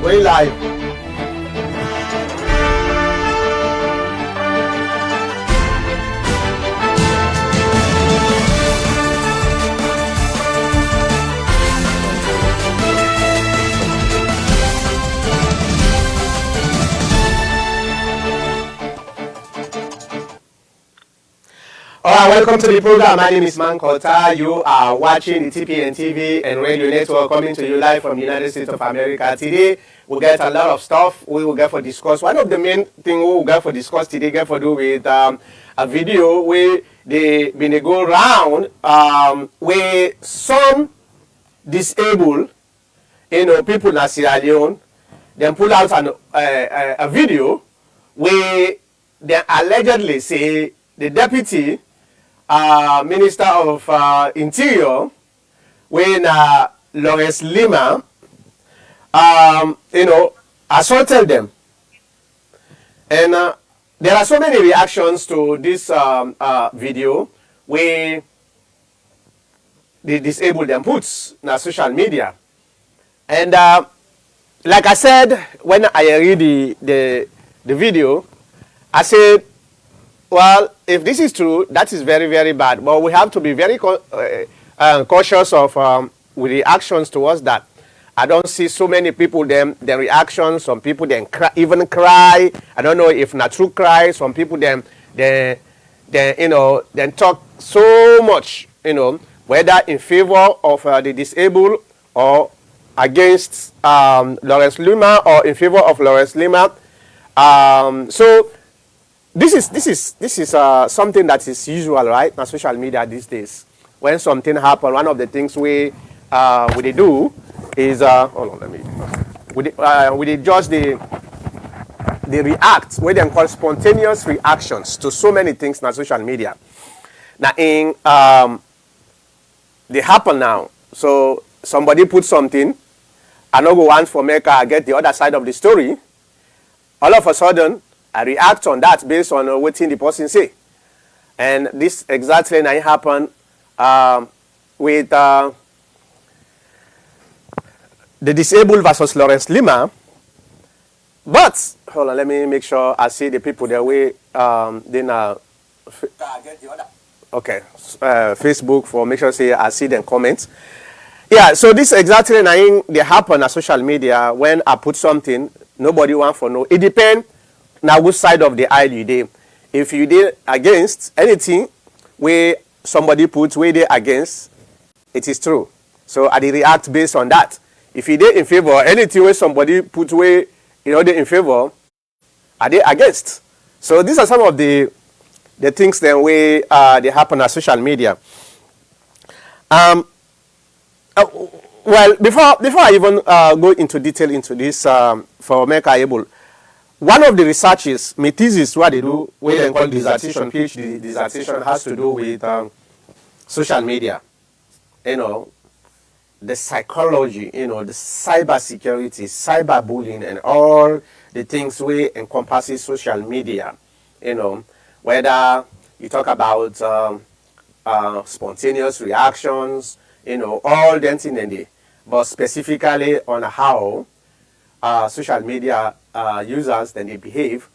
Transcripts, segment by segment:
Way live. All right, welcome to the program. My name is Mankota. You are watching the TPN TV and Radio Network coming to you live from the United States of America. Today, we'll get a lot of stuff we will get for discuss. One of the main things we will get for discuss today get for do with a video where they been go round where some disabled, people in Sierra Leone, then pull out a video where they allegedly say the deputy Minister of Interior, when Leema, assaulted them. And there are so many reactions to this video where they disable them puts on social media. And like I said, when I read the video, I said, well, if this is true, that is very, very bad. But we have to be very cautious of with the actions towards that. I don't see so many people, their reactions. Some people even cry. I don't know if not true cry. Some people then talk so much, whether in favor of the disabled or against Lawrence Leema or in favor of Lawrence Leema. So this is something that is usual, right, on social media these days. When something happens, one of the things we do is hold on, let me. We just they react. We then call spontaneous reactions to so many things on social media. Now they happen now. So somebody put something, I no go want for make I get the other side of the story. All of a sudden, I react on that based on what the person say. And this exactly now happened with the disabled versus Lawrence Leema. But, hold on, let me make sure I see the people their way. Okay, Facebook for make sure say I see them comments. Yeah, so this exactly now they happen on social media when I put something, nobody want for know. It depends. Now, which side of the aisle you did? If you did against anything where somebody puts where they against, it is true. So I did react based on that. If you did in favor, anything where somebody puts where they in favor, are they against? So these are some of the things then where they happen on social media. Well, before I even go into detail into this for make able. One of the researches, my thesis, what they do, where they call dissertation, PhD dissertation, has to do with social media. The psychology, the cyber security, cyber bullying, and all the things where encompasses social media. Whether you talk about spontaneous reactions, all them things, but specifically on how social media users then they behave.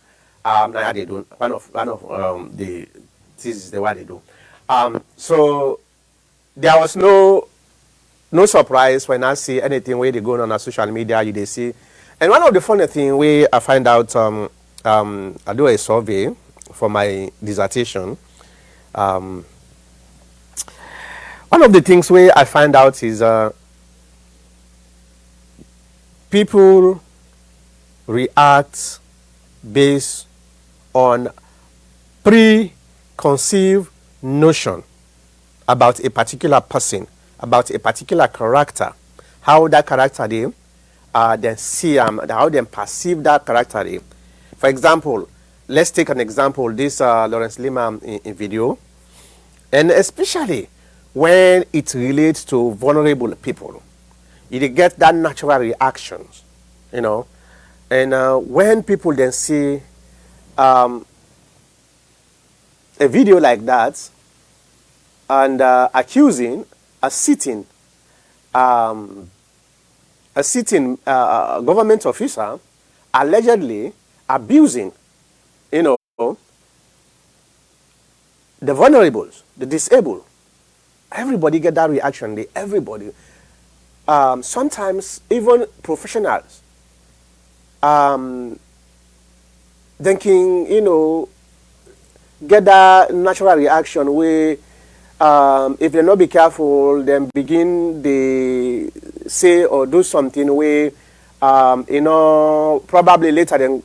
Now they do one of the this is the way they do. So there was no surprise when I see anything where they go on social media. They see, and one of the funny thing where I find out I do a survey for my dissertation. One of the things where I find out is people react based on preconceived notion about a particular person, about a particular character, how that character they then see how they perceive that character they. For example, let's take an example, this Lawrence Leema in video, and especially when it relates to vulnerable people. You get that natural reactions, and when people then see a video like that and accusing a sitting a sitting government officer allegedly abusing, you know, the vulnerables, the disabled. Everybody get that reaction. Everybody. Sometimes even professionals thinking, get that natural reaction where if they not be careful, then begin they say or do something where probably later then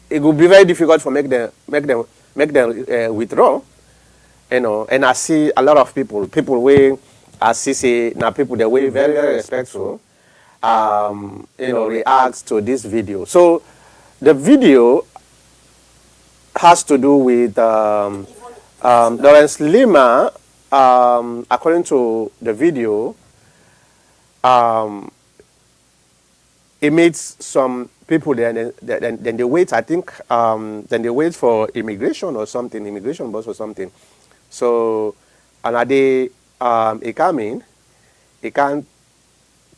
it will be very difficult for make them withdraw. And I see a lot of people where I see say now people they way very, very respectful react to this video. So the video has to do with Lawrence Leema. According to the video, it meets some people there, then they wait, I think, then they wait for immigration or something, immigration bus or something. So, and they he come in, he can't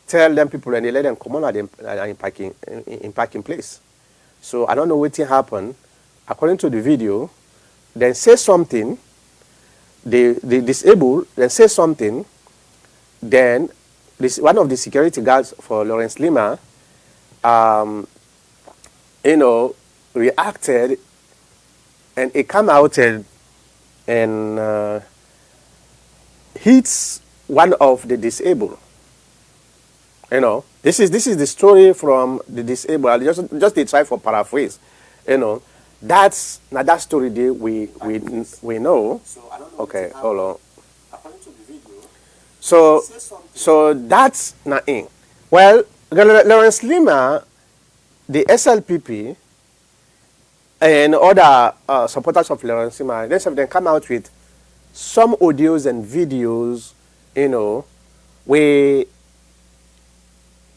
tell them people and they let them come on in parking place. So I don't know what happened. According to the video, then say something, they disable, then say something, then one of the security guards for Lawrence Leema, reacted, and it come out and hits one of the disabled. This is the story from the disabled. I just they try for paraphrase. That's now that story there we know. So I don't know. Okay, hold on. According to the video. So that's not in. Well, Lawrence Leema, the SLPP, and other supporters of Lawrence Leema, they come out with some audios and videos, where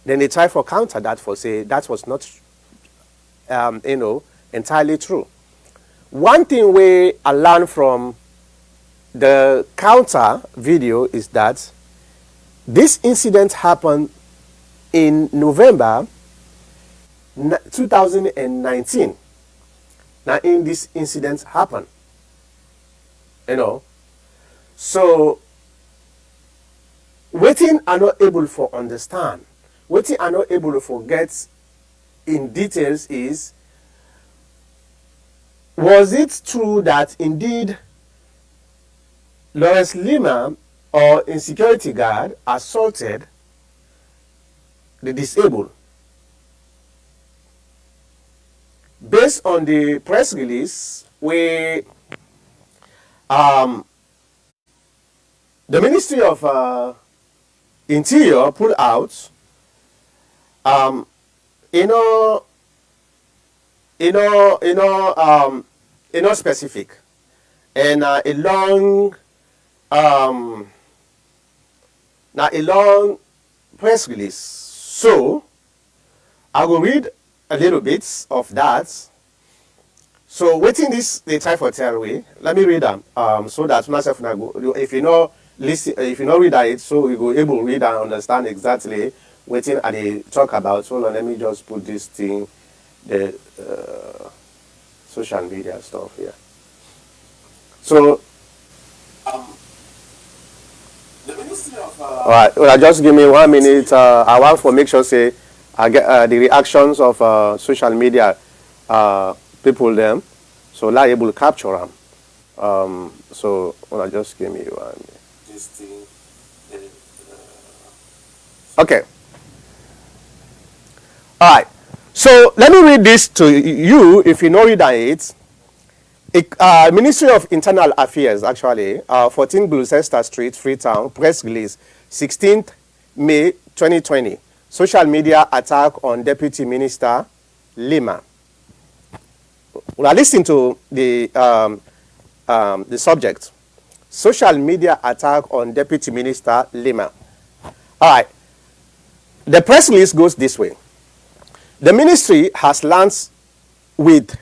then they try for counter that for say that was not, entirely true. One thing where I learned from the counter video is that this incident happened in November 2019. Now, in this incident happened, so waiting are not able for understand, waiting are not able to forget in details is, was it true that indeed Lawrence Leema or a security guard assaulted the disabled? Based on the press release where the Ministry of Interior put out, specific and a long press release. So I will read a little bit of that. So waiting this they try for tell way. Let me read them so that myself now go. If you know listen, if you know read it, so we go able to read and understand exactly waiting and they talk about. So let me just put this thing, the social media stuff here. So the Ministry of all right, well, just give me 1 minute. I want to make sure say I get the reactions of social media people them, so I able to capture them. So well, just give me 1 minute. This thing. Okay. All right. So let me read this to you. If you know it, Ministry of Internal Affairs, actually, 14 Gloucester Street, Freetown, press release, 16th May 2020. Social media attack on Deputy Minister Leema. Well, listen to the subject. Social media attack on Deputy Minister Leema. All right. The press release goes this way. The ministry has learned with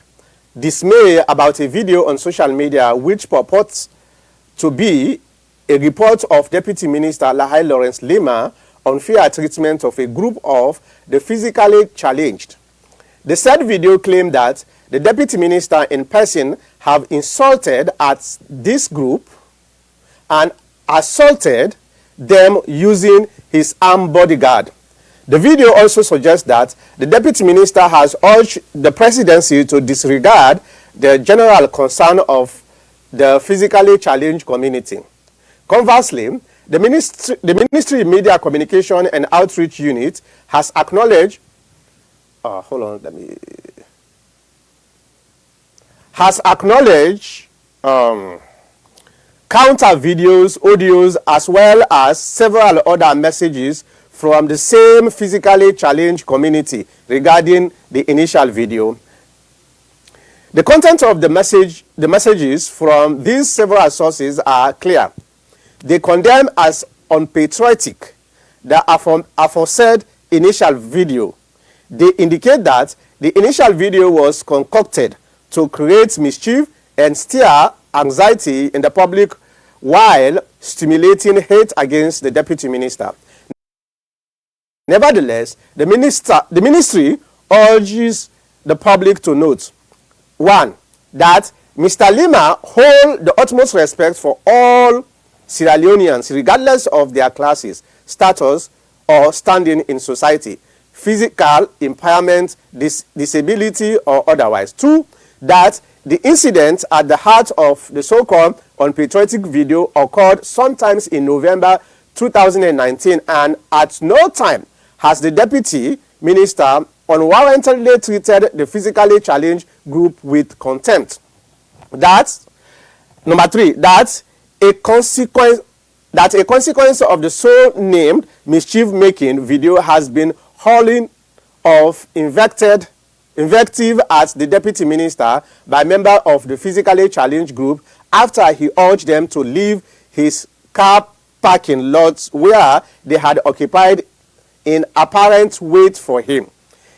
dismay about a video on social media which purports to be a report of Deputy Minister Lawrence Leema unfair treatment of a group of the physically challenged. The said video claimed that the deputy minister in person have insulted at this group and assaulted them using his armed bodyguard. The video also suggests that the deputy minister has urged the presidency to disregard the general concern of the physically challenged community. Conversely, the Ministry of Media Communication and Outreach Unit has acknowledged counter videos, audios, as well as several other messages from the same physically challenged community regarding the initial video. The content of the messages from these several sources are clear. They condemn as unpatriotic the aforesaid initial video. They indicate that the initial video was concocted to create mischief and stir anxiety in the public while stimulating hate against the deputy minister. Nevertheless, the ministry urges the public to note, 1, that Mr. Leema hold the utmost respect for all Sierra Leoneans, regardless of their classes, status, or standing in society, physical impairment, disability, or otherwise. 2, that the incident at the heart of the so-called unpatriotic video occurred sometimes in November 2019, and at no time has the deputy minister unwarrantedly treated the physically challenged group with contempt. That, number 3, that a consequence of the so-named mischief-making video has been hurling of invective at the deputy minister by members of the physically challenged group after he urged them to leave his car parking lots where they had occupied in apparent wait for him.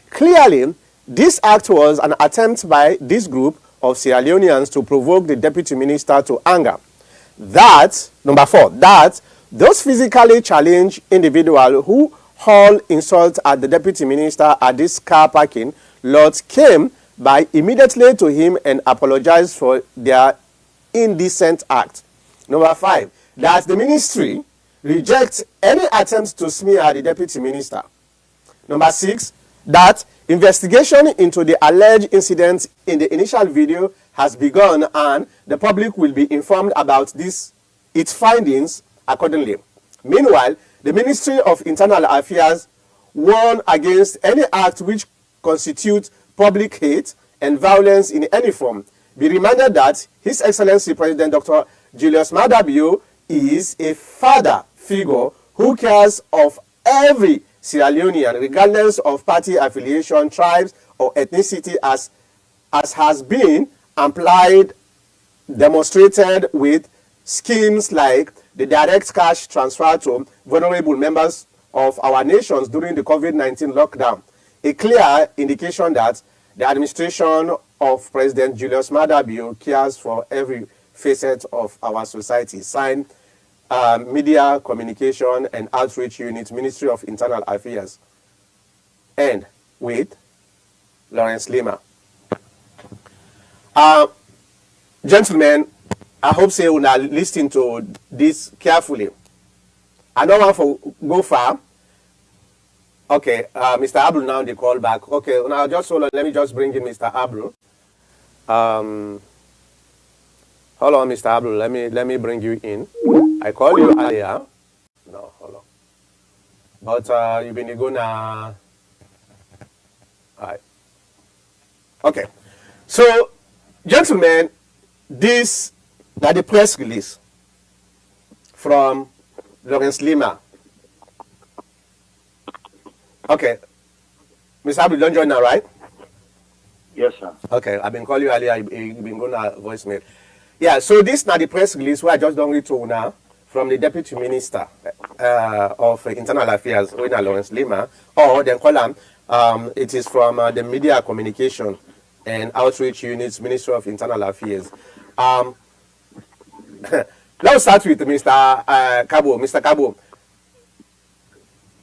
Clearly, this act was an attempt by this group of Sierra Leoneans to provoke the deputy minister to anger. That, number 4, that those physically challenged individuals who hurled insults at the deputy minister at this car parking lot came by immediately to him and apologized for their indecent act. Number 5, that the ministry rejects any attempts to smear the deputy minister. Number 6, that investigation into the alleged incidents in the initial video has begun and the public will be informed about its findings accordingly. Meanwhile, the Ministry of Internal Affairs warned against any act which constitutes public hate and violence in any form. Be reminded that His Excellency President Dr. Julius Maada Bio is a father figure who cares of every Sierra Leonean, regardless of party affiliation, tribes, or ethnicity, as has been implied, demonstrated with schemes like the direct cash transfer to vulnerable members of our nations during the COVID-19 lockdown. A clear indication that the administration of President Julius Maada Bio cares for every facet of our society. Signed, Media Communication and Outreach Unit, Ministry of Internal Affairs. And with Lawrence Leema. Gentlemen, I hope you will listen to this carefully. I don't want to go far. Okay, Mr. Abru now they call back. Okay, now just hold on. Let me just bring in Mr. Abru. Hold on, Mr. Abru. Let me bring you in. I called you earlier. No, hold on. But you've been going now. Alright. Okay. So, gentlemen, this is the press release from Lawrence Leema. Okay. Mr. Abdul, don't join now, right? Yes, sir. Okay, I've been calling you earlier. You've been going to voicemail. Yeah, so this is not the press release where I just don't read to now from the Deputy Minister of Internal Affairs, Lawrence Leema, or then call him, it is from the Media Communication and Outreach Units, Ministry of Internal Affairs. Let's start with Mr. Cabo. Mr. Cabo,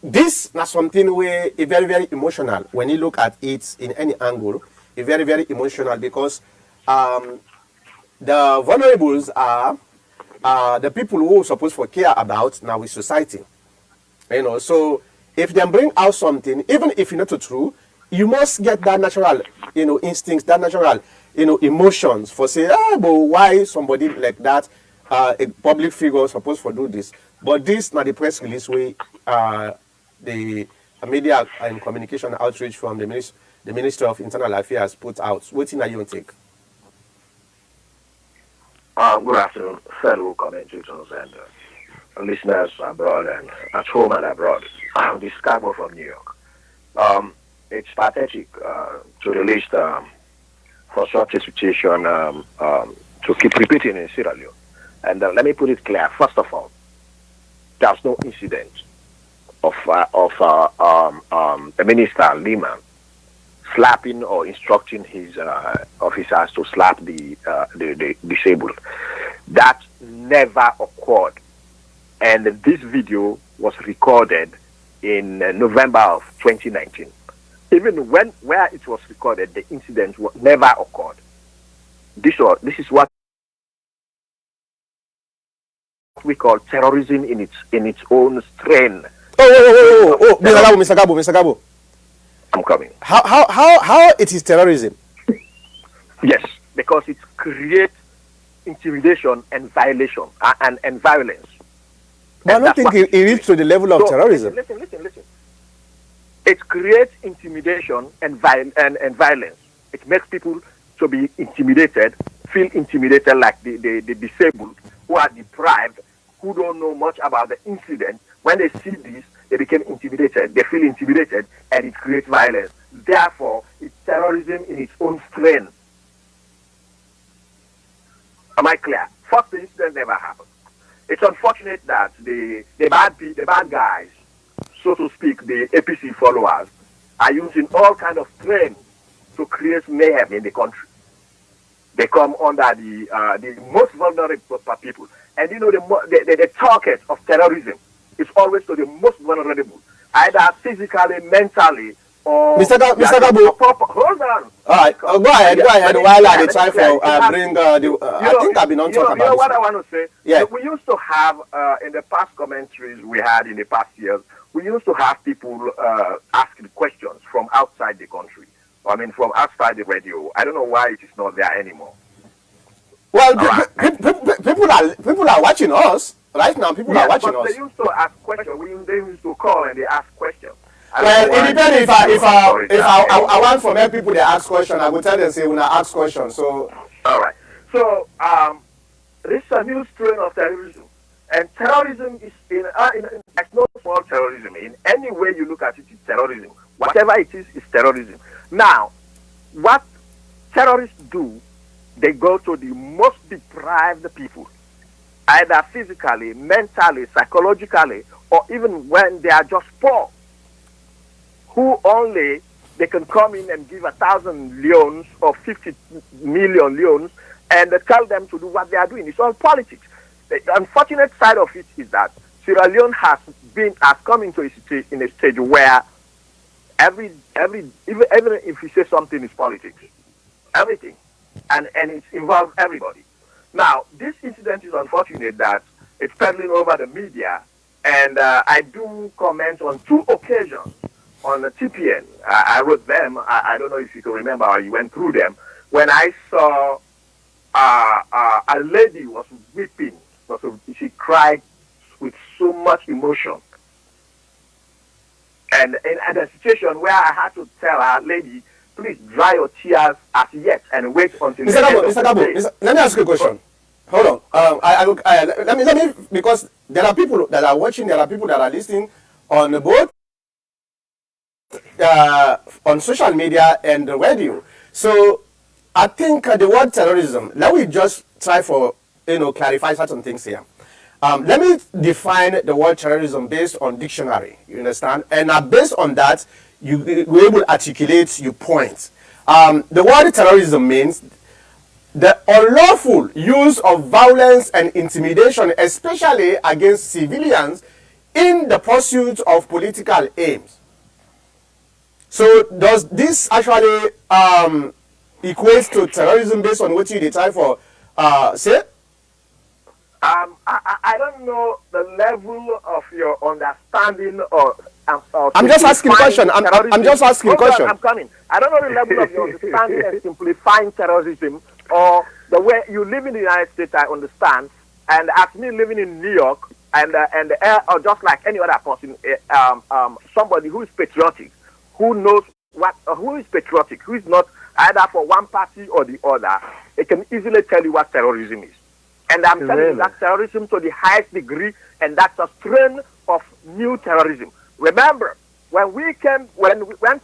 this is something where it's very, very emotional when you look at it in any angle. It's very, very emotional because the vulnerables are the people who are supposed to care about now with society. So if they bring out something, even if it's not true, you must get that natural, instincts, that natural, emotions for say, but why somebody like that, a public figure supposed to do this? But this now the press release way, the media and communication outreach from the Minister of Internal Affairs put out. What thing are you take? Good afternoon, fellow commentators and listeners abroad and at home and abroad. This is Carbo from New York. It's pathetic to the list for such a situation to keep repeating in Sierra Leone. And let me put it clear. First of all, there's no incident of the minister Leema slapping or instructing his officers to slap the disabled. That never occurred. And this video was recorded in November of 2019. Even where it was recorded, the incident never occurred. This is what we call terrorism in its own strain. Mr. Gabo. I'm coming. How it is terrorism? Yes, because it creates intimidation and violation and violence. But I don't think it reaches to the level of terrorism. Listen. It creates intimidation and violence. It makes people to be intimidated, feel intimidated, like the disabled who are deprived, who don't know much about the incident. When they see this, they become intimidated. They feel intimidated, and it creates violence. Therefore, it's terrorism in its own strain. Am I clear? First, the incident never happened. It's unfortunate that the bad guys, so to speak, the APC followers, are using all kind of strain to create mayhem in the country. They come under the most vulnerable people, and the target of terrorism is always to the most vulnerable, either physically, mentally, or... Mr. Gabo. Hold on. All right, go ahead. While I try for bring I think I've been on talk about this. You know what I want to say? Yeah. We used to have, in the past commentaries we had in the past years, we used to have people asking questions from outside the country. I mean, from outside the radio. I don't know why it is not there anymore. Well, people are watching us. Right now, people are watching us. They used to ask questions. They used to call and they ask questions. Well, it depends if I want from help people they ask questions, I will tell them say when I ask questions. So all right. So this is a new strain of terrorism, and terrorism is it's no small terrorism. In any way you look at it, it's terrorism. Whatever it is terrorism. Now, what terrorists do, they go to the most deprived people, either physically, mentally, psychologically, or even when they are just poor, who only they can come in and give 1,000 leones or 50 million leones and tell them to do what they are doing. It's all politics. The unfortunate side of it is that Sierra Leone has come into a stage where even if you say something is politics, everything, and it involves everybody. Now, this incident is unfortunate that it's peddling over the media, and I do comment on 2 occasions on the TPN. I wrote them. I don't know if you can remember or you went through them. When I saw a lady was weeping, she cried with so much emotion. And in a situation where I had to tell her, lady, please dry your tears as yet and wait until Mr. Gabo, let me ask you a question. Hold on. Let me, because there are people that are watching, there are people that are listening on both on social media and the radio. So I think the word terrorism, let me just try for, clarify certain things here. Let me define the word terrorism based on dictionary, you understand? And based on that, you will able to articulate your points. The word terrorism means the unlawful use of violence and intimidation, especially against civilians, in the pursuit of political aims. So does this actually equate to terrorism based on what you try for say? I don't know the level of your understanding or I'm just asking question. I'm just asking question. I'm coming. I don't know the level of your understanding and simplifying terrorism, or the way you live in the United States. I understand, and as me living in New York, and or just like any other person, somebody who is patriotic, who knows who is patriotic, who is not either for one party or the other, it can easily tell you what terrorism is. And I'm telling you that terrorism to the highest degree, and that's a strain of new terrorism. Remember, when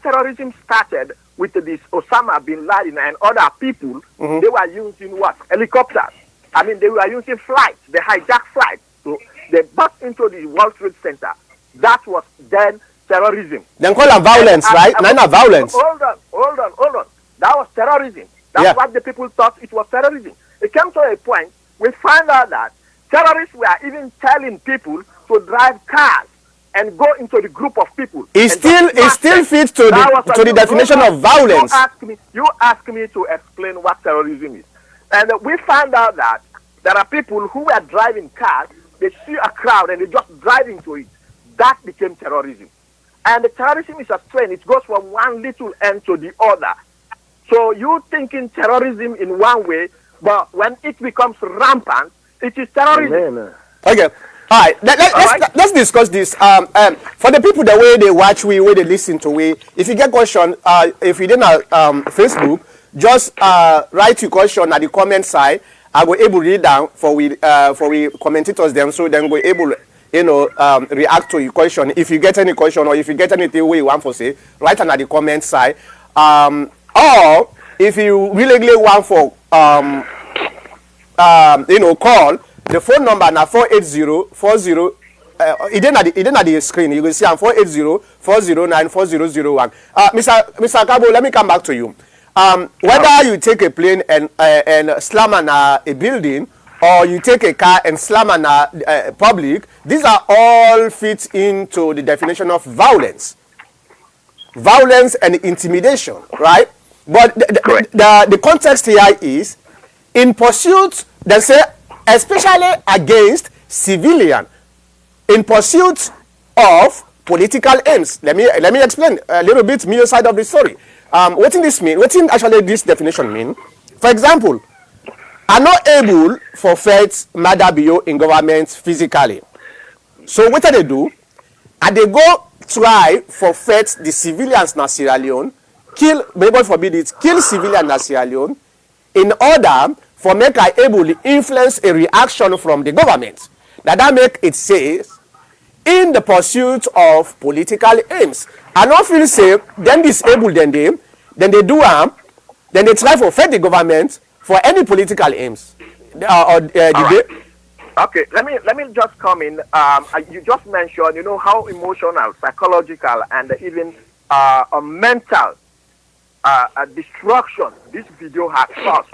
terrorism started with this Osama bin Laden and other people, they were using what? Helicopters. I mean, they were using flights. They hijacked flights. So they burst into the World Trade Center. That was then terrorism. Then call them violence, right? Not violence. Hold on. That was terrorism. That's what the people thought it was terrorism. It came to a point, we found out that terrorists were even telling people to drive cars and go into the group of people. It still fits to the definition of violence. You ask me to explain what terrorism is. And we found out that there are people who were driving cars, they see a crowd and they just drive into it. That became terrorism. And the terrorism is a strain. It goes from one little end to the other. So you thinking terrorism in one way, but when it becomes rampant, it is terrorism. Okay. All right. Let's discuss this. For the people, the way they watch we, way they listen to we, if you get question, if you didn't Facebook, just write your question at the comment side. I will able to read down for we commentators them, so then we're able react to your question. If you get any question or if you get anything we want to say, write on at the comment side. Or if you really want for call, the phone number now 480-40 it didn't at the screen. You will see on 480-409-4001. Mr. Kabo, let me come back to you. Whether you take a plane and slam on a building, or you take a car and slam on a public, these are all fit into the definition of violence and intimidation, right? But the context here is in pursuit, they say, especially against civilian, in pursuit of political aims. Let me explain a little bit me side of the story. What does this mean? What actually this definition mean? For example, are not able for faith murder bio in government physically. So what do they do? And they go try for faith the civilians in Sierra Leone, kill, Bible forbid it, kill civilians in Sierra Leone, in order for make I able to influence a reaction from the government. That make it says in the pursuit of political aims. And not feel safe, then disable then they do harm, then they try to fight the government for any political aims. Okay, let me just come in. You just mentioned, how emotional, psychological, and even a mental destruction this video has caused.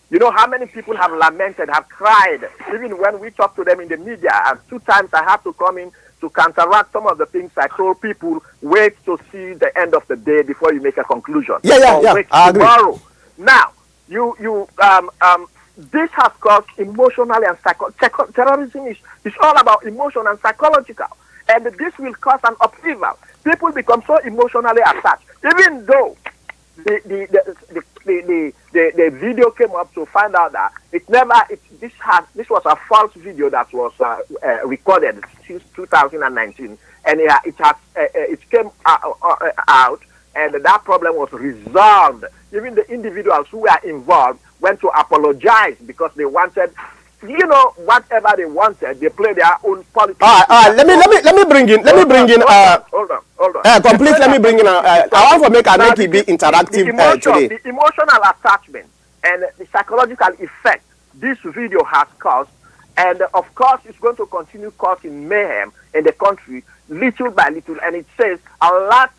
You know how many people have lamented, have cried, even when we talk to them in the media. And 2 times I have to come in to counteract some of the things I told people. Wait to see the end of the day before you make a conclusion. Wait tomorrow. Now, this has caused emotional and psychological. Terrorism is all about emotion and psychological. And this will cause an upheaval. People become so emotionally attached. Even though the video came up to find out that this was a false video that was recorded since 2019, and it came out, and that problem was resolved. Even the individuals who were involved went to apologize because they wanted, whatever they wanted, they play their own politics. Let me bring in. Hold on. Complete. Let me bring in. I want to make it be interactive today. The emotional attachment and the psychological effect this video has caused, and of course, it's going to continue causing mayhem in the country, little by little. And it says a lot,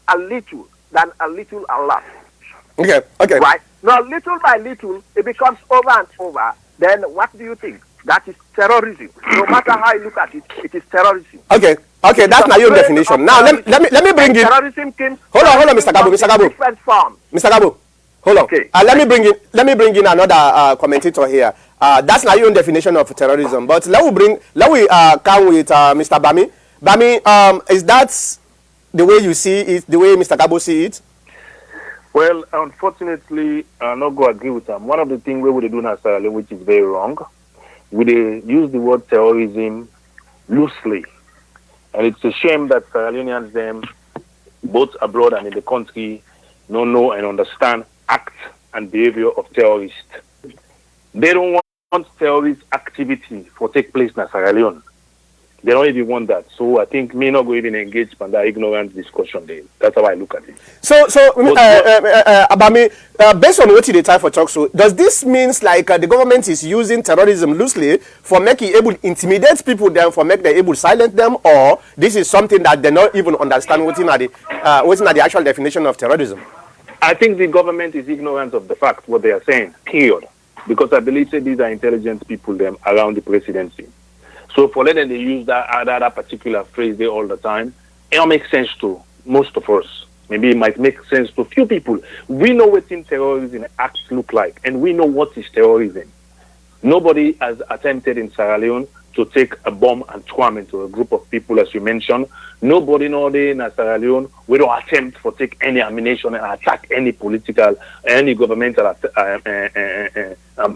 a little, than a little, a lot. Okay. Right now, little by little, it becomes over and over. Then what do you think? That is terrorism. No matter how you look at it, it is terrorism. Okay, that's my own definition. Now let me bring in. Terrorism came. Hold on, Mr. Gabo. Different forms. Mr. Gabo, hold on. Okay. Let me bring in another commentator here. That's my own definition of terrorism. But let we come with Mr. Bami. Bami, is that the way you see it? The way Mr. Gabo see it? Well, unfortunately, I'm not going to agree with them. One of the things we would do in Sierra Leone, which is very wrong, we use the word terrorism loosely. And it's a shame that Sierra Leoneans, them, both abroad and in the country, don't know and understand act and behavior of terrorists. They don't want terrorist activity to take place in Sierra Leone. They don't even want that. So I think me not going to engage in that ignorant discussion there. That's how I look at it. So Abami, based on what they try for talk, so does this means like the government is using terrorism loosely for making able intimidate people, then for make them able silence them, or this is something that they not even understand what's in the actual definition of terrorism? I think the government is ignorant of the fact what they are saying. Period. Because I believe that these are intelligent people them around the presidency. So for them, they use that particular phrase there all the time. It don't make sense to most of us. Maybe it might make sense to few people. We know what terrorism acts look like, and we know what is terrorism. Nobody has attempted in Sierra Leone to take a bomb and throw into a group of people, as you mentioned. Nobody nowadays in Sierra Leone we don't attempt to take any ammunition and attack any political, any governmental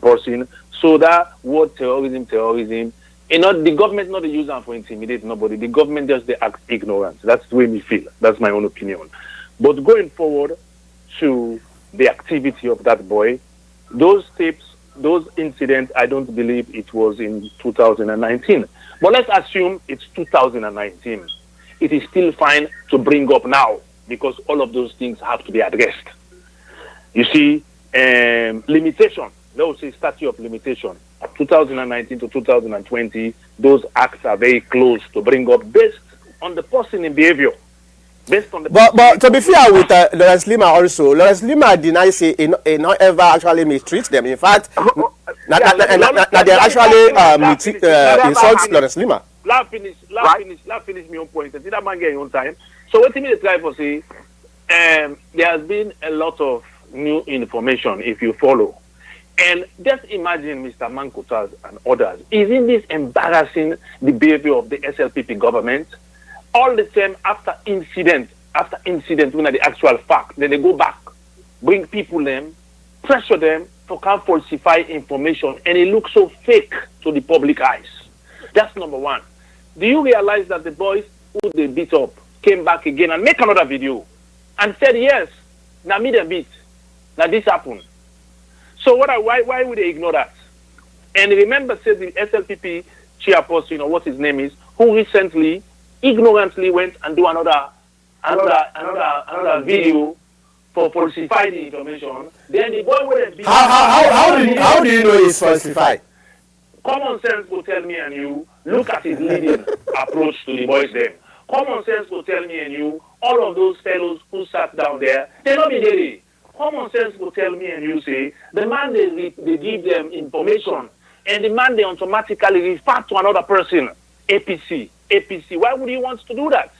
person. So that word terrorism. The government not use them for intimidate nobody. The government just they act ignorant. That's the way we feel. That's my own opinion. But going forward to the activity of that boy, those tapes, those incidents, I don't believe it was in 2019. But let's assume it's 2019. It is still fine to bring up now because all of those things have to be addressed. You see, limitation. Those say statute of limitation. 2019 to 2020, those acts are very close to bring up based on the person in behavior. Based on the but to be fair with Lawrence Leema also, Lawrence Leema denies say he not ever actually mistreats them. In fact, they actually insult Lawrence Leema. Let finish my own point. And that man get your own time. So what me try for say, there has been a lot of new information if you follow. And just imagine Mr. Mankotas and others. Isn't this embarrassing the behavior of the SLPP government? All the same after incident, when are the actual fact, then they go back, bring people them, pressure them to come falsify information, and it looks so fake to the public eyes. That's number one. Do you realize that the boys who they beat up came back again and make another video and said, yes, now me them beat, now this happened. So why would they ignore that? And remember, said the SLPP chairperson, or what his name is, who recently ignorantly went and do another video for falsifying the information. Then the boy would have been. How do you know it's falsified? Common sense will tell me and you. Look at his leading approach to the boys. Then common sense will tell me and you. All of those fellows who sat down there, they not be there. Common sense will tell me and you say, the man they give them information, and the man they automatically refer to another person, APC. Why would he want to do that?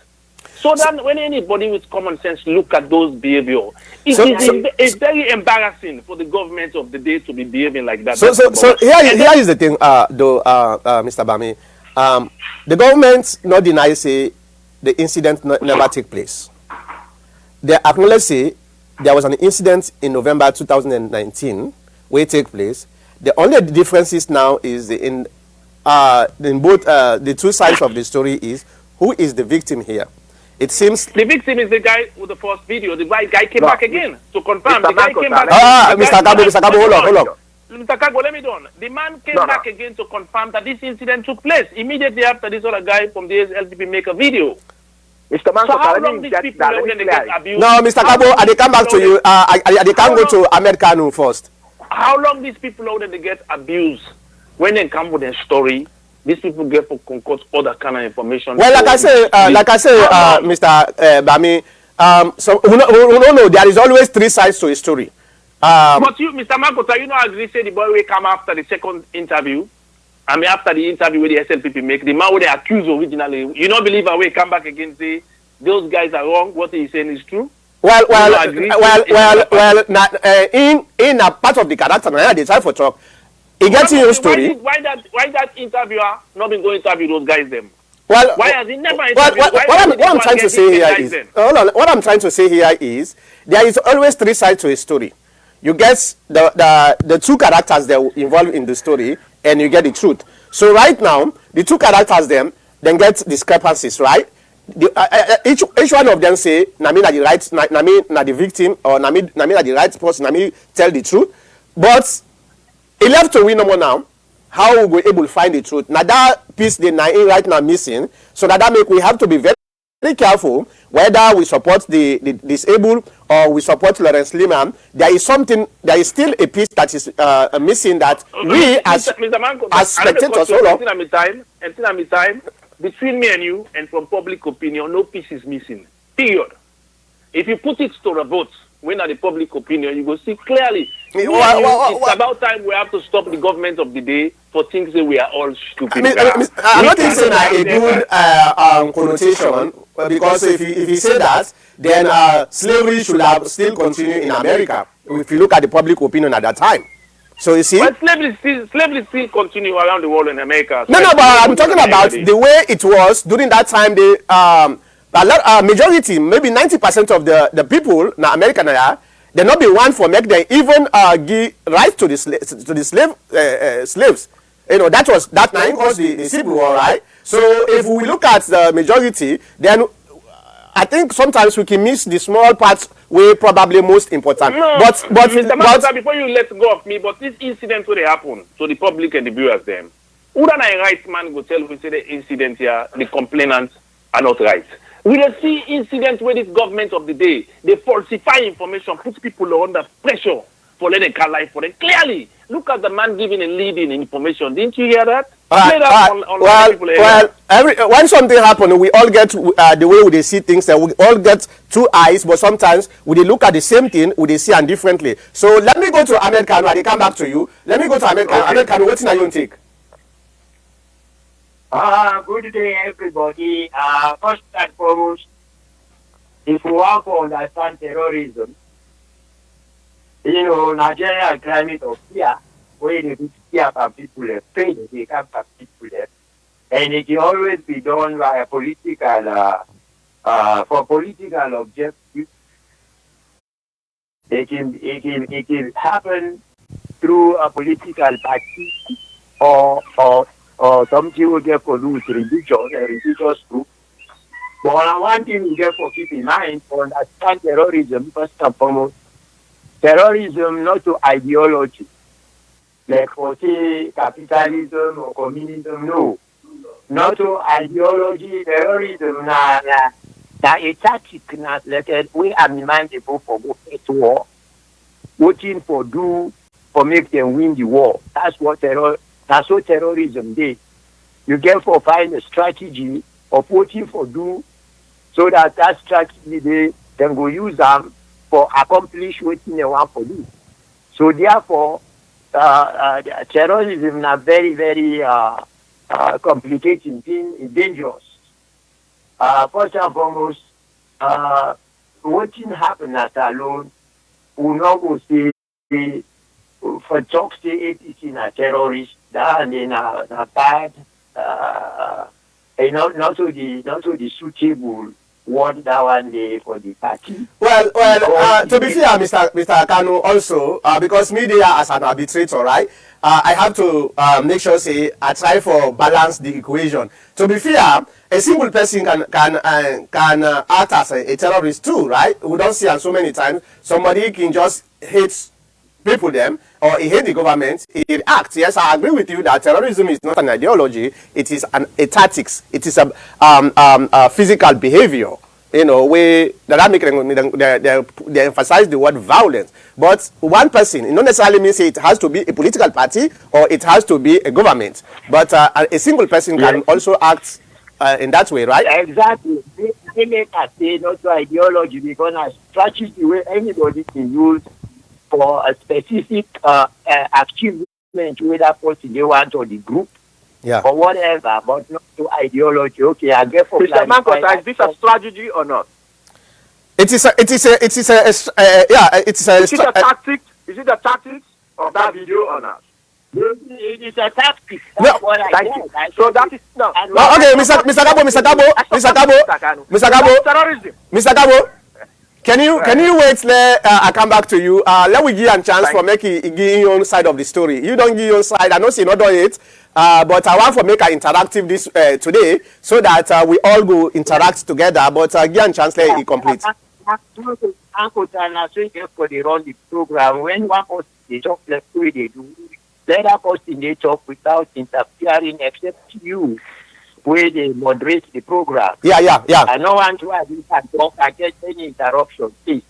So then when anybody with common sense look at those behavior, it's very embarrassing for the government of the day to be behaving like that. So here is the thing, Mr. Bami. The government not deny say the incident never take place. They acknowledge say there was an incident in November 2019 where it take place. The only differences now is in both the two sides of the story is who is the victim here. It seems the victim is the guy with the first video. The guy came back again to confirm. The guy came back. Mr. Kabo, hold on. Mr. Kago, let me done. The man came back again to confirm that this incident took place immediately after this other guy from the LTP make a video. Mr. Manko, so how long these people are going to get abused? No, Mr. Kabo, I come back to you. I can go to Ahmed Kanu first. How long these people are going to get abused when they come with a story? These people get for concoct other kind of information. Well, like I say, Mr. Bami, so we don't know. There is always three sides to a story. But you, Mr. Makota, you know, agree say the boy will come after the second interview. I mean, after the interview with the SLPP make, the man who they accused originally, you don't believe away come back again say those guys are wrong. What he's saying is true. In a part of the character, now they try for talk. He gets in your story. Why that interviewer not been going to interview those guys them? Well, why has he never interviewed? What I'm trying to say here is, what I'm trying to say here is, there is always three sides to a story. You get the two characters that are involved in the story, and you get the truth. So right now, the two characters then get discrepancies, right? Each one of them say, Nami na the right, Nami na the victim, or Nami na the right person, Nami tell the truth. But he left to win no more now. How we go able to find the truth? Now that piece they right now missing, so that make we have to be very, very careful whether we support the disabled or we support Lawrence Leema. There is still a piece that is missing that we as spectators, until time, between me and you and from public opinion, no piece is missing. Period. If you put it to the vote, when at the public opinion, you will see clearly. It's about time we have to stop the government of the day for things that we are all stupid. I'm not saying a good connotation, because if you say that, then slavery should have still continued in America. If you look at the public opinion at that time. So you see, but slavery still continue around the world in America. No, but I'm talking about the way it was during that time. Majority, maybe 90% of the people in America now, they not be one for make them even give rights to the slaves. You know, that was that time was the Civil War, right? So if we look at the majority, then I think sometimes we can miss the small parts where probably most important. No, but Mr. Master, before you let go of me, but this incident will happen to the public and the viewers then. Who than a right man go tell we say the incident here, the complainants are not right. We will see incidents where this government of the day, they falsify information, put people under pressure for letting their life for them. Clearly, look at the man giving and leading information. Didn't you hear that? When something happens, we all get the way we see things, we all get two eyes, but sometimes we look at the same thing, we see them differently. So let me go to Ahmed Kanu, I come back to you. Let me go to Ahmed Kanu. Ahmed Kanu, what's your take? Good day, everybody. First and foremost, if we want to understand terrorism, you know, Nigerian climate of fear, where they do fear for people, pain they can for people, and it can always be done by a political, for political objectives. It can happen through a political party or something will get produced religion, a religious group. But one thing we get for keep in mind for understand terrorism, first and foremost, terrorism not to ideology. Like for say capitalism or communism, no. Not to ideology, terrorism na a tactic na like we are mindable for go fight war, waiting for make them win the war. That's what terrorism did. You get for find a strategy of waiting for so that strategy they can go use them for accomplish what they want to do. So therefore, terrorism is very, very complicated thing, is dangerous. First and foremost, what happen as alone will not go say for talk say it is a terrorist, that and a bad, not to the suitable word that one day for the party. Well, to be fair, Mr. Kanu, also, because media as an arbitrator, right? I have to make sure say I try for balance the equation. To be fair, a single person can act as a terrorist too, right? We don't see it so many times. Somebody can just hate people them or he hate the government, he acts. Yes, I agree with you that terrorism is not an ideology, it is a tactics, it is a physical behavior. You know, where they emphasize the word violence. But one person, it not necessarily means it has to be a political party or it has to be a government. But a single person can also act in that way, right? Exactly. They make us say not to ideology because a strategy where anybody can use for a specific achievement, whether person they want or the group. or whatever, but not to ideology. Okay, I get for Mr. Mankota, is this a strategy or not? It is a tactic? Is it a tactic of that video or not? It is a tactic. No, That's what I thank said. you. I So said that is no. okay, Mr. Gabo, Terrorism. Mr. Gabo, can you wait? I come back to you. Let we give a chance for make give your own side of the story. You don't give your side. I know you not done it, but I want to make an interactive this today so that we all go interact together. But give a chance let it complete. Uncle Tana, so you for the run the program when one person they talk like way they do. Let that person they talk without interfering except you, where they moderate the program. Yeah. I don't want to have talk against any interruption, please.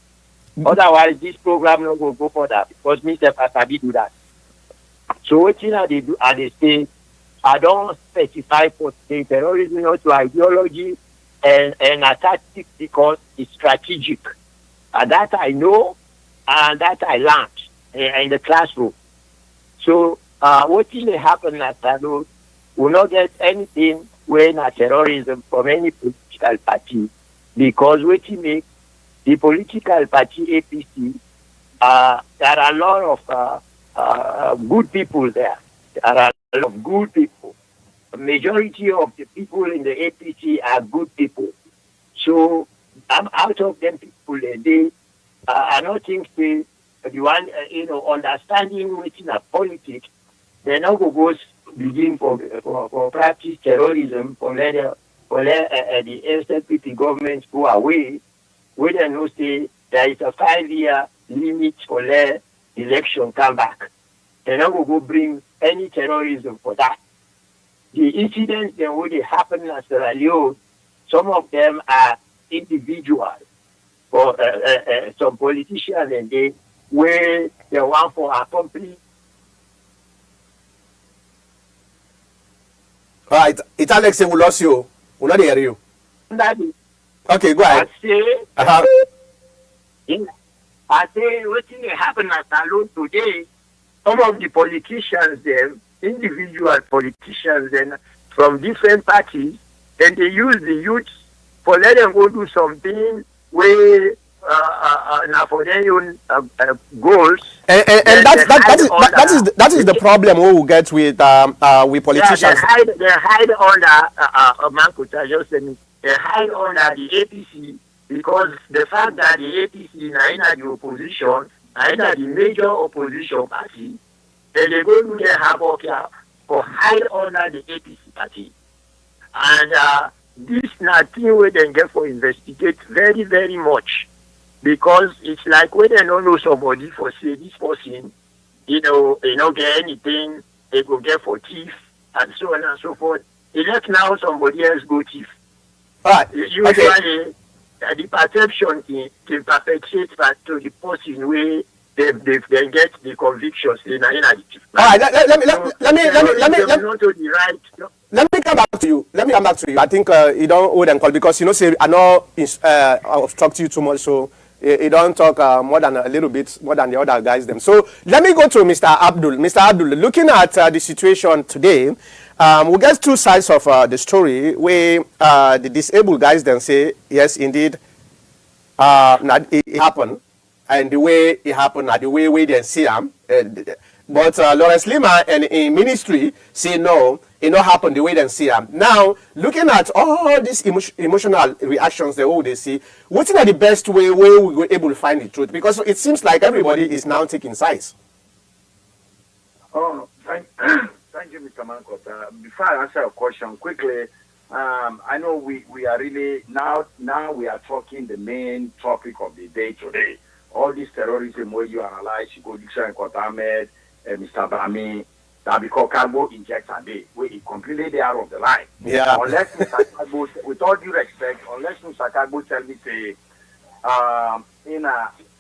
Otherwise, this program no go further because Mr. Pasabi do that. So what you know they do and they say, I don't specify for the terrorism to ideology and a tactic because it's strategic. And that I know and that I learned in the classroom. So what will happen at Salud will not get anything when a terrorism from any political party because what you make the political party APC, there are a lot of good people there. There are a lot of good people. The majority of the people in the APC are good people. So out of them people, they I don't think the one understanding within a politics, they now go begin for practice terrorism for let the SLPP government go away. We then know say there is a 5-year limit for let election come back. They now go bring any terrorism for that. The incidents that would happen at Sierra Leone, some of them are individual for some politicians and they where they want for accomplish. All right, it's Alex. We lost you. We not hear you. Okay, go ahead. I say what happened at Salon today. Some of the politicians, them individual politicians, and from different parties, and they use the youth for let them go do something where now for their own goals. And that is the problem we will get with politicians. Yeah, they hide under Mankuta just saying they hide under the APC because the fact that the APC are in the opposition, are in the major opposition party, and they go to their havoc for hide under the APC party. And this nothing where they get for investigate very, very much. Because it's like when they don't know somebody for say this person, they don't get anything, they go get for thief and so on and so forth. They let now somebody else go thief. Right. Usually the perception can perpetuate that to the person where they get the convictions in the thief. All right, let me come back to you. I think you don't hold and call because say I know obstruct you too much, so you don't talk more than a little bit more than the other guys them. So let me go to Mr. Abdul. Mr. Abdul, looking at the situation today, we get two sides of the story where the disabled guys then say yes, indeed, it happened, and the way it happened, the way we then see them. But Lawrence Leema and in ministry say no, it not happen the way they see them. Now, looking at all these emotional reactions they see, what's the best way where we were able to find the truth? Because it seems like everybody is now taking sides. Oh, thank you, Mr. Mankota. Before I answer your question quickly, I know we are really now we are talking the main topic of the day today. All this terrorism where you analyze, you go Dixon Kotamed, Mr. Bami, that because Kagbo injects a day, where he completely they are of the line. Yeah. Unless Mr. Kagbo, with all due respect, unless Mr. Kagbo tell me say,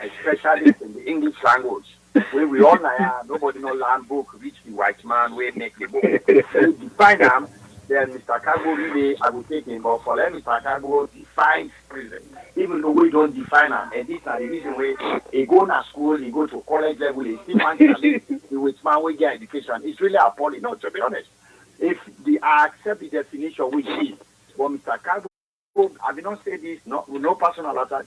especially in the English language, where we all know nobody no land book reach the white man where make the book. Define them, then Mr. Kagbo really I will take him, but for let Mr. Kagbo define prison. Even though we don't define them, and these are the reason where he go to school, he go to college level, he still want to the which man will get education. It's really appalling, no, to be honest. If I accept the definition, which is, well, Mr. Kago, I will not say this, no personal attack.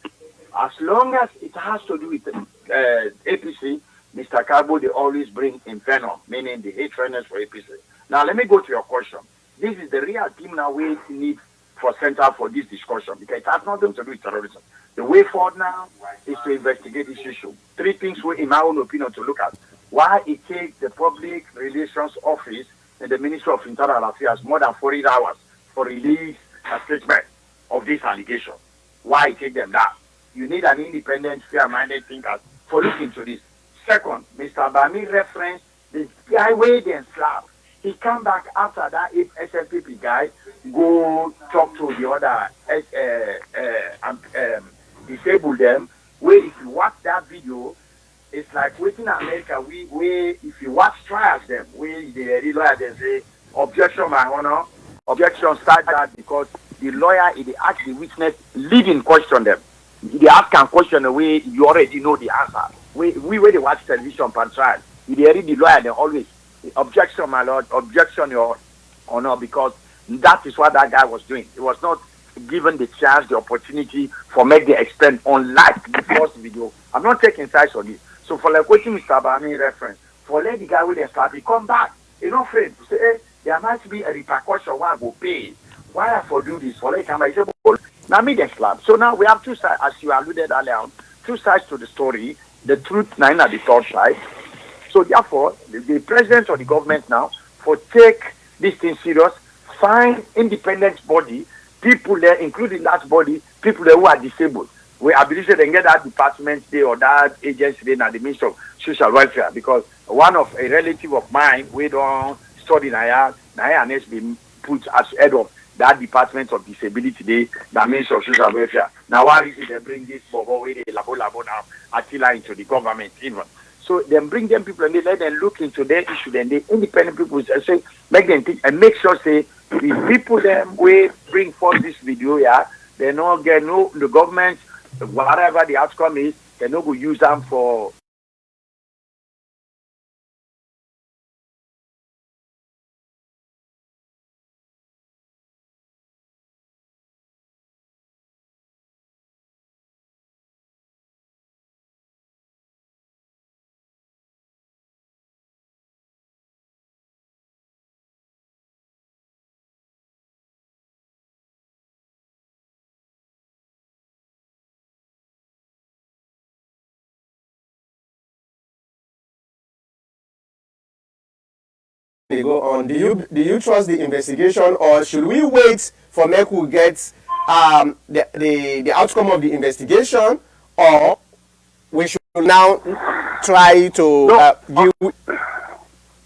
As long as it has to do with APC, Mr. Kago, they always bring inferno, meaning the hatredness for APC. Now, let me go to your question. This is the real team now we need for center for this discussion because it has nothing to do with terrorism. The way forward now is to investigate this issue. Three things, in my own opinion, to look at. Why it takes the Public Relations Office and the Ministry of Internal Affairs more than 48 hours for release a statement of this allegation. Why it takes them that? You need an independent, fair-minded thinker for looking into this. Second, Mr. Bami referenced the guy where they slap. He come back after that if SLPP guy go talk to the other disable them. Where if you watch that video, it's like waiting in America. Where if you watch trials them, where the lawyer they say objection, my honor, objection start that because the lawyer they ask the witness leading question them. They ask and question the way you already know the answer. We when they watch television per trial, they read the lawyer they always objection, my lord, objection, your honor, because that is what that guy was doing. He was not given the chance, the opportunity for make the explain unlike the first video. I'm not taking sides on this. So for like what Mr. Bami reference, for let the guy with the slap, he come back. He's not afraid to say, hey, there might be a repercussion why I go pay. Why I for do this? For like come back, he say, now me the slap. So now we have two sides, as you alluded earlier on, two sides to the story. The truth nine at the third side. So therefore, the president or the government now for take this thing serious, find independent body, people there, including that body, people there who are disabled. We I believe they can get that department there or that agency there at the Ministry of Social Welfare because one of a relative of mine we don't study Naya has been put as head of that department of disability there, that Ministry of Social Welfare. Now why is it they bring this bobo with the labo now Attila into the government even? So then bring them people and they let them look into their issue. Then the independent people say make them think and make sure say the people them we bring forth this video they not get the government whatever the outcome is they not go use them for. They go on. Do you trust the investigation, or should we wait for make we get the outcome of the investigation, or we should now try to give?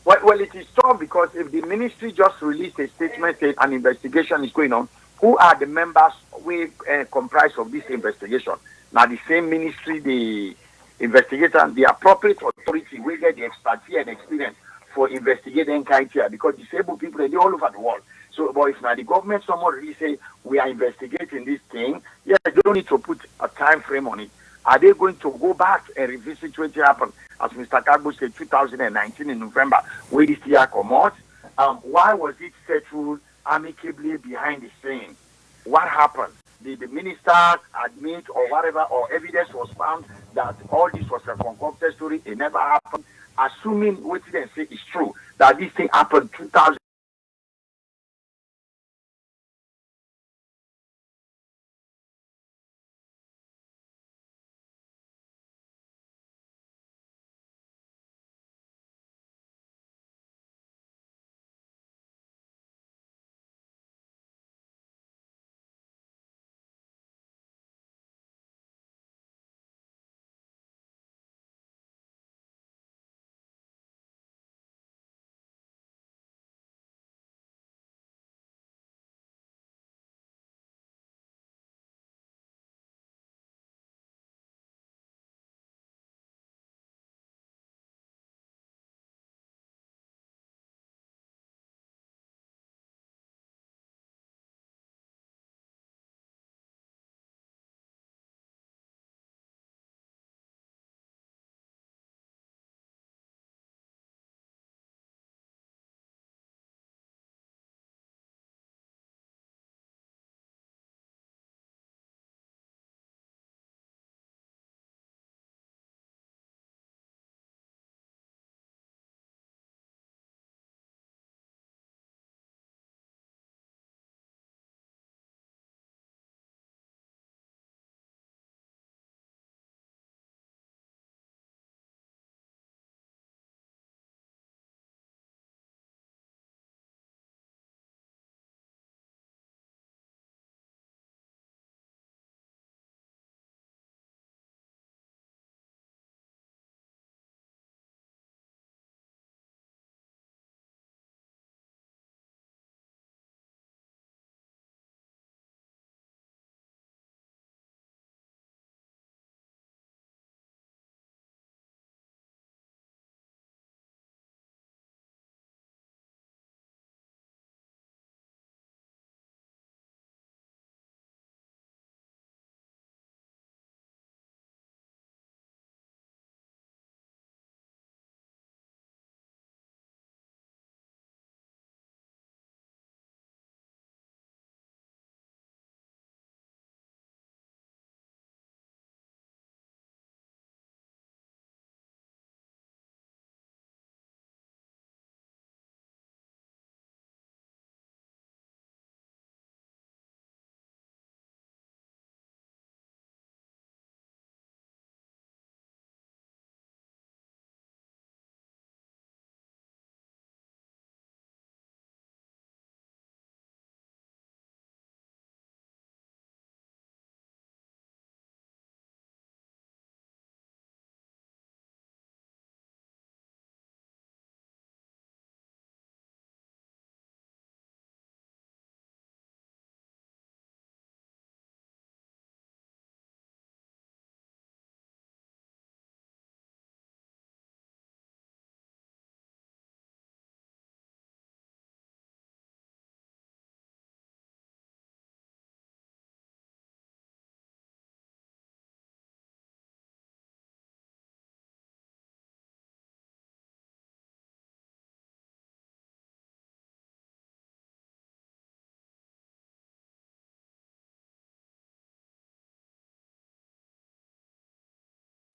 Well, it is tough because if the ministry just released a statement saying an investigation is going on, who are the members we comprise of this investigation? Now, the same ministry, the investigator, the appropriate authority will get the expertise and experience for investigating kind here because disabled people, they're all over the world. So, but if now the government, someone really say, we are investigating this thing, yeah, they don't need to put a time frame on it. Are they going to go back and revisit what happened? As Mr. Kagbo said, 2019 in November, where this year come out? Why was it settled amicably behind the scene? What happened? Did the minister admit or whatever, or evidence was found that all this was a concocted story? It never happened. Assuming what they say is true, that this thing happened 2000.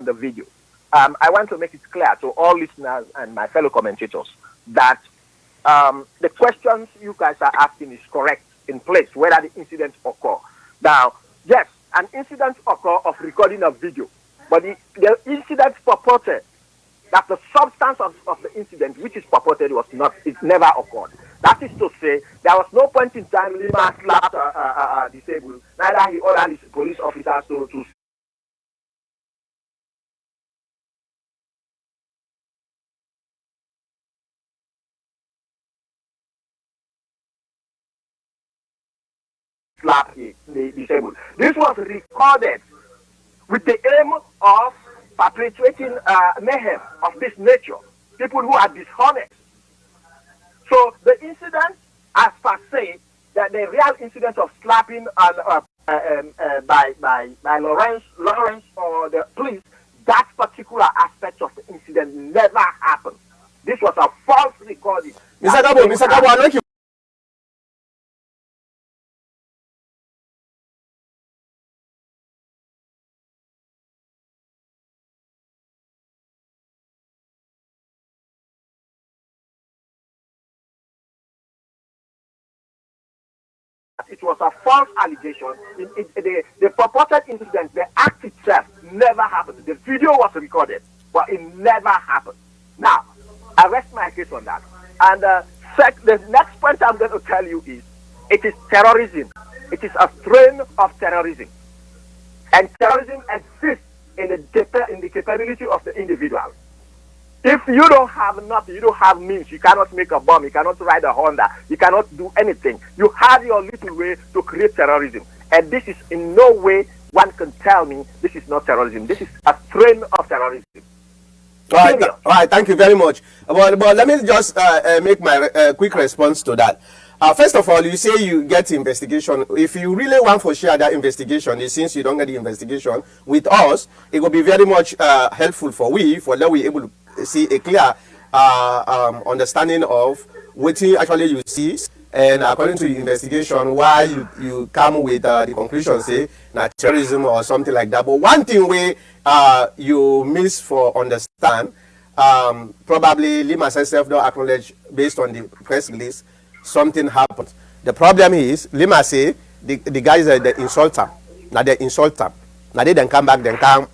the video. I want to make it clear to all listeners and my fellow commentators that the questions you guys are asking is correct in place, whether the incident occur. Now, yes, an incident occur of recording of video, but the incident purported, that the substance of the incident, which is purported, it never occurred. That is to say, there was no point in time Leema slapped disabled, neither he ordered his police officers to slap the disabled. This was recorded with the aim of perpetuating mayhem of this nature, people who are dishonest. So the incident, as per se, that the real incident of slapping by Lawrence or the police, that particular aspect of the incident never happened. This was a false recording. Mr. Gabo, I like you. It was a false allegation. The purported incident, the act itself, never happened. The video was recorded, but it never happened. Now, I rest my case on that. And the next point I'm going to tell you is, it is terrorism. It is a strain of terrorism. And terrorism exists in the capability of the individual. If you don't have nothing, you don't have means, you cannot make a bomb, you cannot ride a Honda, you cannot do anything. You have your little way to create terrorism. And this is in no way one can tell me this is not terrorism. This is a strain of terrorism. All right, thank you very much. But let me just make my quick response to that. First of all, you say you get investigation. If you really want to share that investigation, since you don't get the investigation with us, it will be very much helpful for that we able to see a clear understanding of what actually you see, and according to the investigation, why you come with the conclusion, say, terrorism or something like that. But one thing where you miss for understand, probably Leema herself don't acknowledge based on the press release, something happened. The problem is, Leema say, the guys are the insulter. Now they insult them. Now they then come back, then can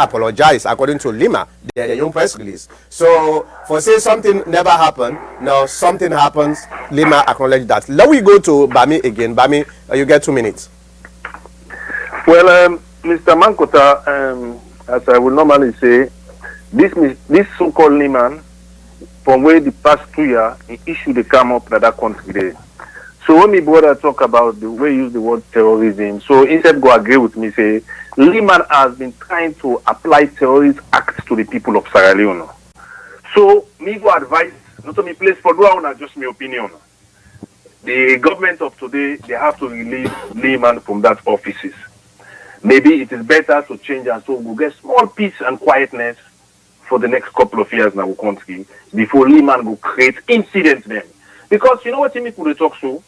apologize according to Leema, the young press release. So for say something never happened, now something happens, Leema acknowledge that. Let we go to Bami again. Bami, you get 2 minutes. Well, Mr. Mankota, as I would normally say, this so-called Leema, from where the past 2 years, he issued the come up that country there. So when my brother talk about the way you use the word terrorism, so instead go agree with me, say, Leema has been trying to apply terrorist acts to the people of Sierra Leone. So me go advise, not to me place for do just my opinion. The government of today, they have to release Leema from that offices. Maybe it is better to change and so we'll get small peace and quietness for the next couple of years in our country before Leema will create incidents then. Because you know what Timmy could talk so?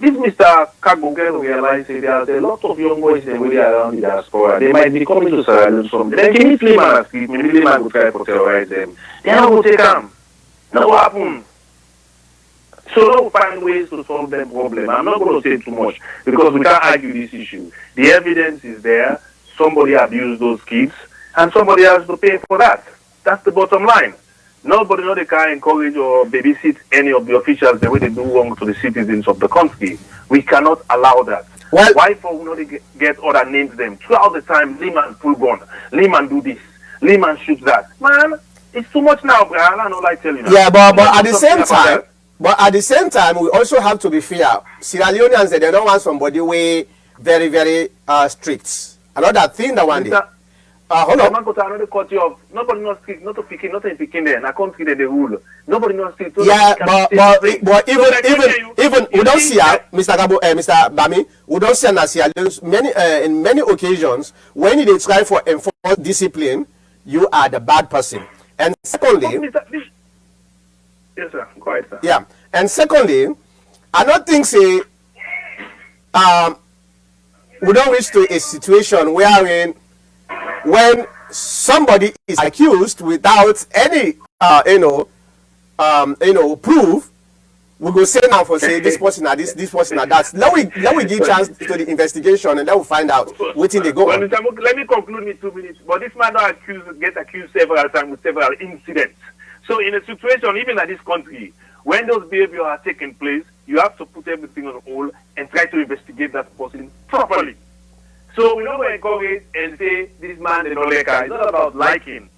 This Mr. Kagogen realized that there's a lot of young boys that way around the diaspora. They might be coming to Sierra Leone from then can you Leema and street, maybe Leema will try to terrorize them. They are going to take them. Now what happened? So now we find ways to solve the problem. I'm not going to say too much because we can't argue this issue. The evidence is there. Somebody abused those kids and somebody has to pay for that. That's the bottom line. Nobody they can encourage or babysit any of the officials the way they do wrong to the citizens of the country. We cannot allow that. Well, why for we not get other names them? Throughout the time, Leema pull gun, Leema do this, Leema shoot that. Man, it's too much now, bro. I don't like telling you. Yeah, but at the same time, we also have to be fair. Sierra Leoneans, they don't want somebody way very, very strict. Another thing that one day. Hold on. Another country of nobody knows street, not to picking, not in picking there. I country they rule. Nobody knows street. Yeah, but even we don't see Mr. Gabo, Mr. Bami, we don't see Sierra Leone in many occasions when they try for enforce discipline, you are the bad person. And secondly, yes sir, quite sir. Yeah, and secondly, I don't think say we don't reach to a situation wherein when somebody is accused without any proof, we go say now for say this person or this person or that. Let we give chance to the investigation and then we find out what thing they go on. Let me conclude in 2 minutes. But this man not get accused several times with several incidents. So in a situation, even at this country, when those behaviors are taking place, you have to put everything on hold and try to investigate that person properly. So we don't encourage and say this man they don't like her. It's not about liking.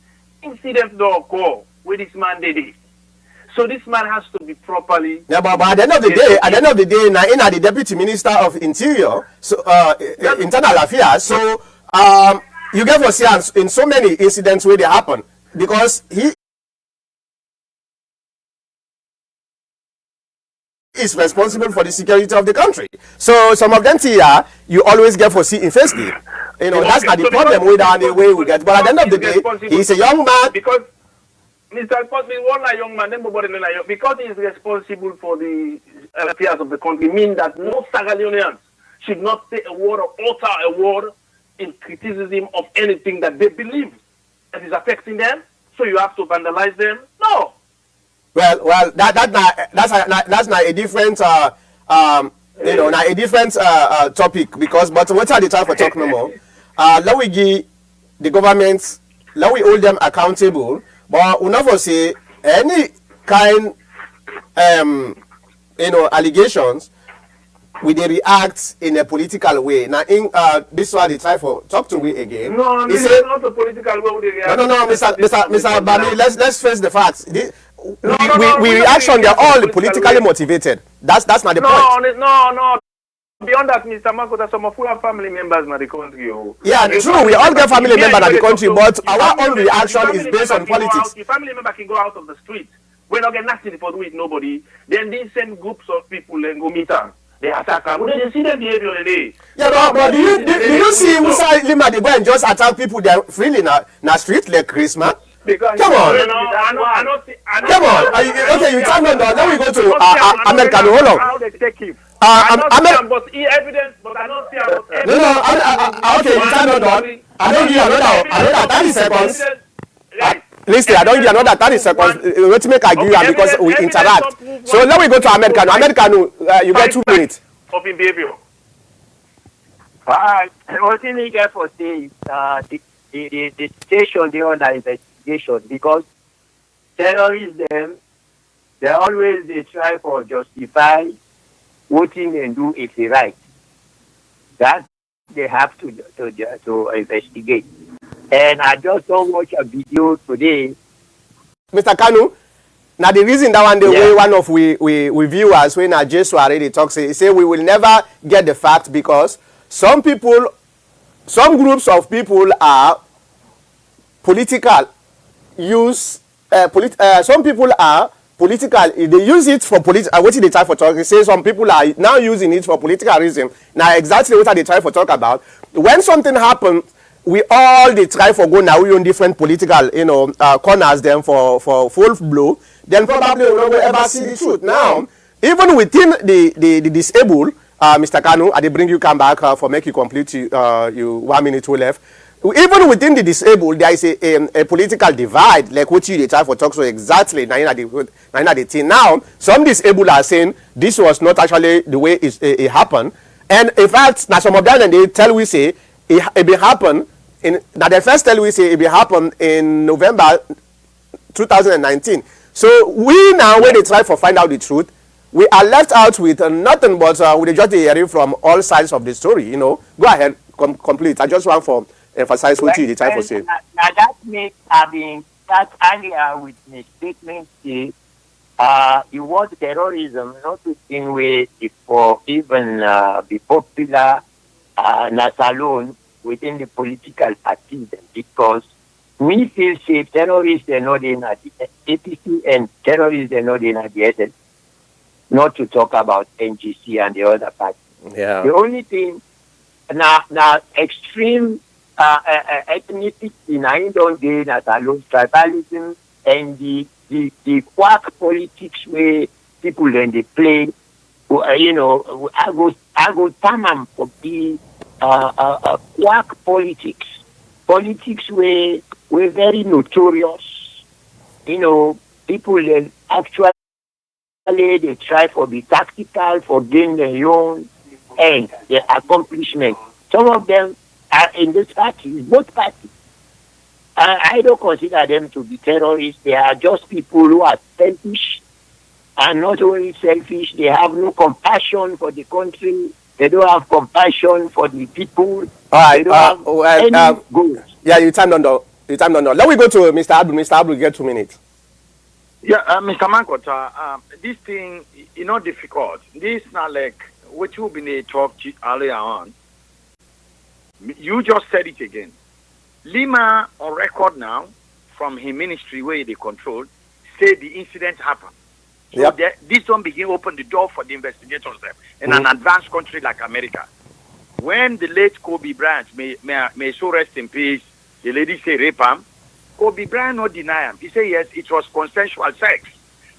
Incidents don't occur with this man they did. So this man has to be properly. Yeah, but at the end of the day, now in the Deputy Minister of Interior, so Internal Affairs. So you get for see in so many incidents where they happen because he is responsible for the security of the country. So some of them here you always get for see in first day. That's not the problem with the way we get. But at the end of the day, he's a young man. Because Mr. Cosby, one young man, because he is responsible for the affairs of the country, means that no Sierra Leoneans should not say a word or utter a word in criticism of anything that they believe that is affecting them. So you have to vandalize them? No. Well, that's not a different not a different topic because but what are the time for talk no more? Let we give the government, let we hold them accountable. But we never say any kind, allegations, we they react in a political way. Now, in this one, they try for talk to me again. No, this is not a political way they react. No, Mr. Bami, let's face the facts. We reaction, they're all politically motivated. That's not the point. No. Beyond that, Mr. Makota, some of our family members in the country. Yeah, true. We all get family members in the country, but our own reaction is based on politics. Your family member can go out of the street. We're not getting nothing for doing with nobody. Then these same groups of people then go meet them. They attack them. They see them behavior today. Yeah, but do you see Musa Leema they go and just attack people there freely na street like Christmas? Come on. Come on. Okay, you turn on down. Then we go to American. Hold on. How they take it. But evidence, but I don't see about evidence. No. Okay, you turn on down. I don't give another 30 seconds. Listen, I don't give another 30 seconds. Let's make I give you because we interact. So let me go to American. American, you get 2 minutes. Of in behavior. What you get for say the station they under investigation because terrorism they always they try for justify what they do if they right. That they have to investigate. And I just don't watch a video today. Mr. Kanu, now the reason that one day way one of we viewers when I just already talk say we will never get the fact because some groups of people are political some people are political, they use it for political. What did they try for talk? They say some people are now using it for political reason. Now exactly what are they trying for talk about? When something happens, we all they try for go now we on different political corners them for full blow. Then probably we will ever see the truth. Now even within the disabled, Mr. Kanu, I bring you come back for make you complete you 1 minute to left. Even within the disabled, there is a political divide, like what you try for talk so exactly. Now, some disabled are saying this was not actually the way it happened, and in fact, now some of them and they tell we say it will happen in. Now the first tell we say it will happen in November 2019. So we now when they try for find out the truth, we are left out with nothing but we just hearing from all sides of the story. Go ahead, complete. I just want for. Emphasize what you try for saying. Now that makes that earlier with the statement say you want terrorism not to in way for even be popular not alone within the political parties because we feel safe terrorists are not in the APC and terrorists are not in the SS. Not to talk about NGC and the other parties. Yeah. The only thing now extreme ethnicity in don't gain as alone tribalism and the quack politics where people then they play I I go term am for the quack politics. Politics were very notorious. People actually they try for the tactical for gain their own end, their accomplishment. Some of them are in this party, both parties. I don't consider them to be terrorists. They are just people who are selfish, and not only selfish, they have no compassion for the country. They don't have compassion for the people. All They don't have any goals. Yeah, you timed on the. Let me go to Mr. Abdul. Mr. Abdul, get 2 minutes. Yeah, Mr. Mankota, this thing is not difficult. This is not like what you've been talking earlier on. You just said it again. Leema on record now from his ministry where they control say the incident happened. So this one begin open the door for the investigators there in an advanced country like America. When the late Kobe Bryant, may so rest in peace, the lady say rape him, Kobe Bryant not deny him. He say yes, it was consensual sex.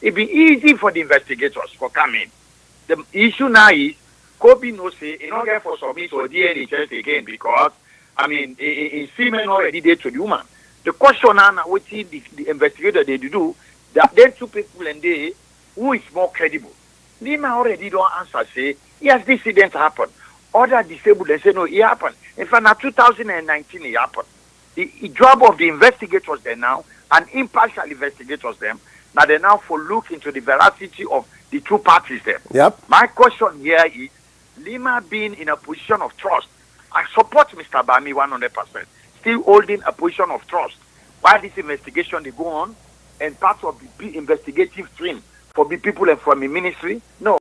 It be easy for the investigators for coming. The issue now is Kobe no say he not get for submit to DNA test again because in semen already there to the woman. The question now what the investigator they do that then two people and they who is more credible. Leema already don't answer say yes this incident happened. Other disabled they say no it happened. In fact now 2019 it happened. The job of the investigators there now and impartial investigators them now they now for look into the veracity of the two parties there. Yep. My question here is Leema being in a position of trust. I support Mr. Bami 100%. Still holding a position of trust. While this investigation they go on and part of the investigative stream for the people and from the ministry, no,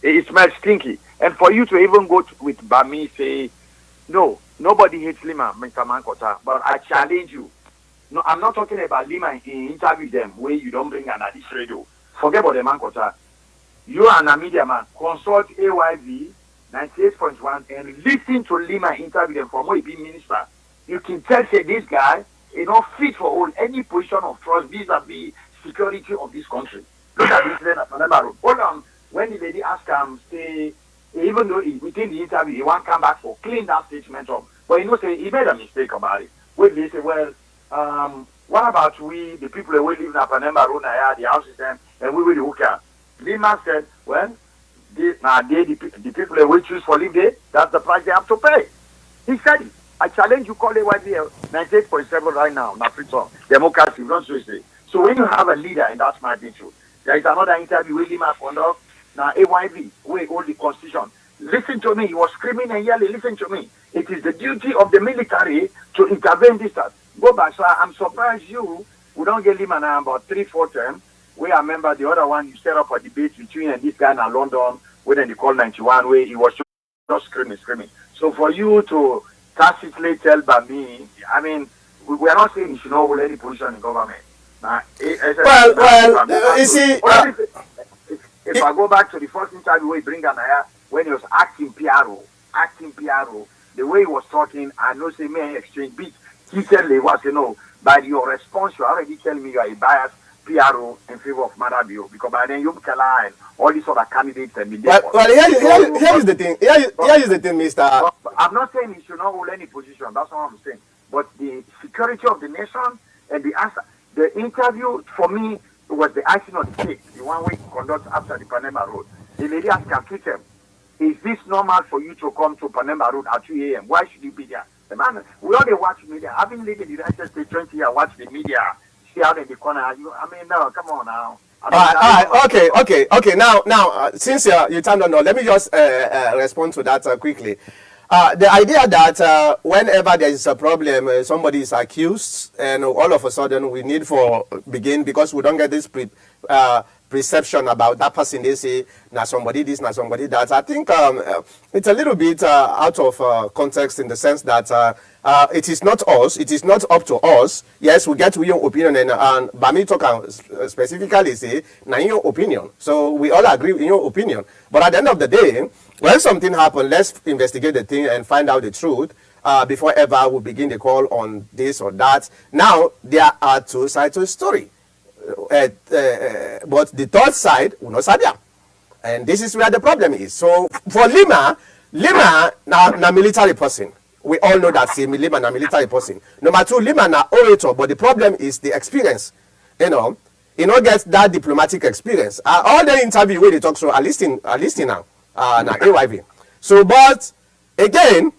it smells stinky. And for you to even go with Bami say, no, nobody hates Leema, Mr. Mankota, but I challenge you. No, I'm not talking about Leema in interview them where you don't bring an additional radio. Forget about the Mankota. You and a media man consult AYV 98.1 and listen to Leema interview them from where he be minister. You can tell say this guy is not fit for all any position of trust vis-a-vis security of this country. Look at this incident at Panama Road. Hold on. When the lady asked him, say, even though within the interview, he won't come back for clean that statement up. But say he made a mistake about it. When they say, well, what about we, the people who live in Panama Road, the houses, and we will hook up? Leema said, well, the people who choose for live there, that's the price they have to pay. He said it. I challenge you, call AYV 98.7 right now, not free talk. Democracy, not Tuesday. So when you have a leader in that magnitude, there is another interview with Leema conduct. Now AYV, we hold the constitution. Listen to me. He was screaming and yelling. Listen to me. It is the duty of the military to intervene this time. Go back. So I'm surprised we don't get Leema now about 3-4 terms. We remember the other one you set up a debate between and this guy in London, when they call 91, where he was just screaming. So for you to tacitly tell Bami, we are not saying you should not hold any position in government. Now, you see, if I go back to the first interview we bring Anaya, when he was acting PRO, the way he was talking, I know say may exchange beats. He said he was, by your response, you already tell me you are a biased PRO in favor of Marabio, because by then you and all these other candidates and here is the thing. Here is the thing, Mr. I'm not saying he should not hold any position. That's what I'm saying. But the security of the nation and the answer, the interview for me was the icing on the cake. The one we conduct after the Panama Road. The lady asked him, tweet him, is this normal for you to come to Panama Road at 2 a.m.? Why should you be there? The man, we all watch media. Having lived in the United States 20 years, watch the media. See out in the corner. No, come on now. Okay. Now, since you turned on, let me just respond to that quickly. The idea that whenever there is a problem, somebody is accused, and all of a sudden we need for begin because we don't get this perception about that person. They say, "Now somebody this, now somebody that." I think it's a little bit out of context in the sense that it is not us. It is not up to us. Yes, we get your opinion, and Bami talk specifically say, "Now your opinion." So we all agree in your opinion. But at the end of the day, when something happens, let's investigate the thing and find out the truth before ever we begin the call on this or that. Now there are two sides to the story. But the third side, we know Sabia. And this is where the problem is. So for Leema na military person. We all know that Leema na military person. Number two, Leema na orator, but the problem is the experience. You know get that diplomatic experience. All the interview where they talk so are listening now. Na AYV. So but again,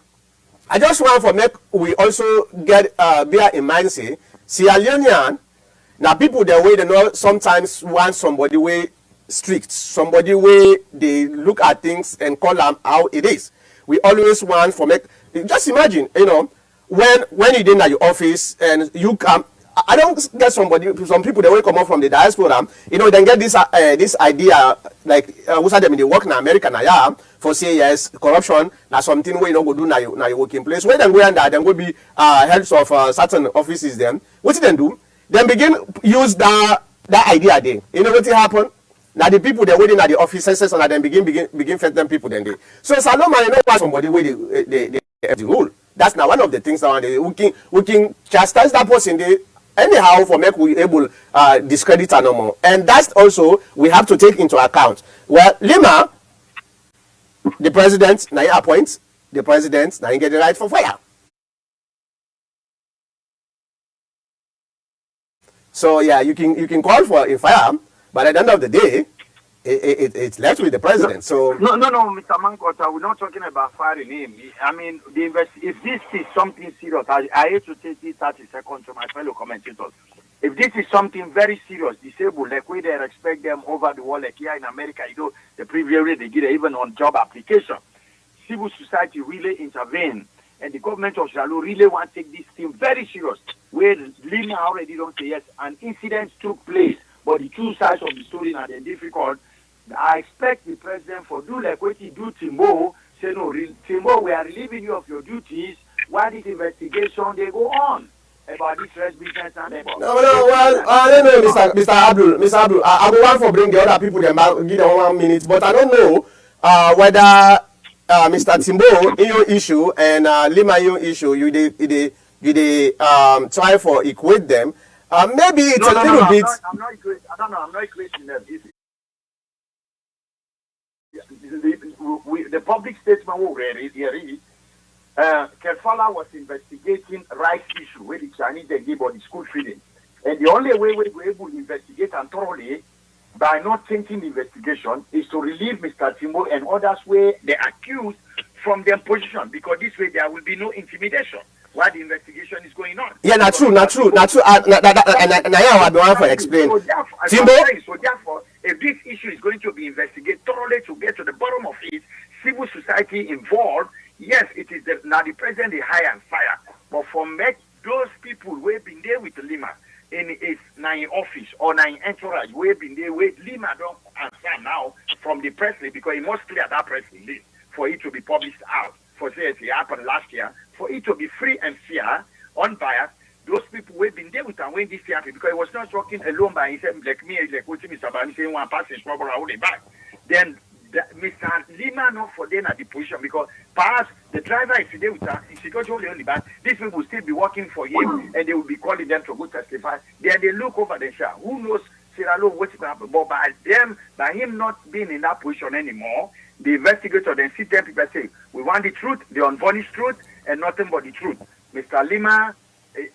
I just want to make we also get bear in mind say Sierra Leonean now people the way they know sometimes want somebody way strict, somebody way they look at things and call them how it is. We always want for make just imagine, when you did at your office and you come, I don't get some people that will come up from the diaspora, then get this idea like who said them in the work in America now for say yes, corruption now something where you don't go do now your working place. Where then go and then go be heads of certain offices then. What did they do? Then begin use that idea then. You know what happen? Now the people they're waiting at the offices and then begin fed them people then they. So Saloma, you know why somebody where they have the rule. That's now one of the things that we can chastise that person anyhow for make we able discredit her no more. And that's also we have to take into account. Well, Leema, the president now appoints the president now get the right for fire. So yeah, you can call for a fire, but at the end of the day, it's left with the president. So no, Mr. Mankota, we're not talking about firing him. I mean, if this is something serious, I hate to take this 30 seconds to my fellow commentators. If this is something very serious, disabled, like we they expect them over the wall, like here in America, the previous way they get even on job application, civil society really intervene, and the government of Jalo really want to take this thing very serious. Where Leema already don't say yes, an incident took place, but the two sides of the story are difficult. I expect the president for do like what he do Timbo, say no, Timbo, we are relieving you of your duties while this investigation they go on about this rest business and about. No, well, I don't know, Mr. Abdul, I will want for bring the other people them back, give them 1 minute, but I don't know whether Mr. Timbo in your issue and Leema in your issue, you try for equate them. Maybe it's a little bit. I'm not equating them. The public statement we read, Kefala was investigating rights issue where the Chinese they give on the school feeding. And the only way we were able to investigate and thoroughly by not tainting the investigation is to relieve Mr. Timbo and others where they accused from their position, because this way there will be no intimidation while the investigation is going on. Yeah, not true. And I have one for explain. So therefore, if this issue is going to be investigated thoroughly to get to the bottom of it, civil society involved, yes, it is now the president they hire and fire. But for make those people who have been there with Leema in his nine office or nine entourage, who have been there with Leema don't answer now from the press release, because it must clear that press release for it to be published out. For say it happened last year, for it to be free and fair, unbiased, those people who have been there with him when this happened, because he was not talking alone by himself, like me, like what Mr. Bani saying one person, trouble all the back. Then Mr. Leema not for them at the position, because perhaps the driver is there with her, she got only on the back, these people will still be working for him and they will be calling them to go testify. Then they look over the shop. Who knows Sierra Leone what's going to happen? But by him not being in that position anymore, the investigator then sit there, people say, we want the truth, the unvarnished truth, and nothing but the truth. Mr. Leema,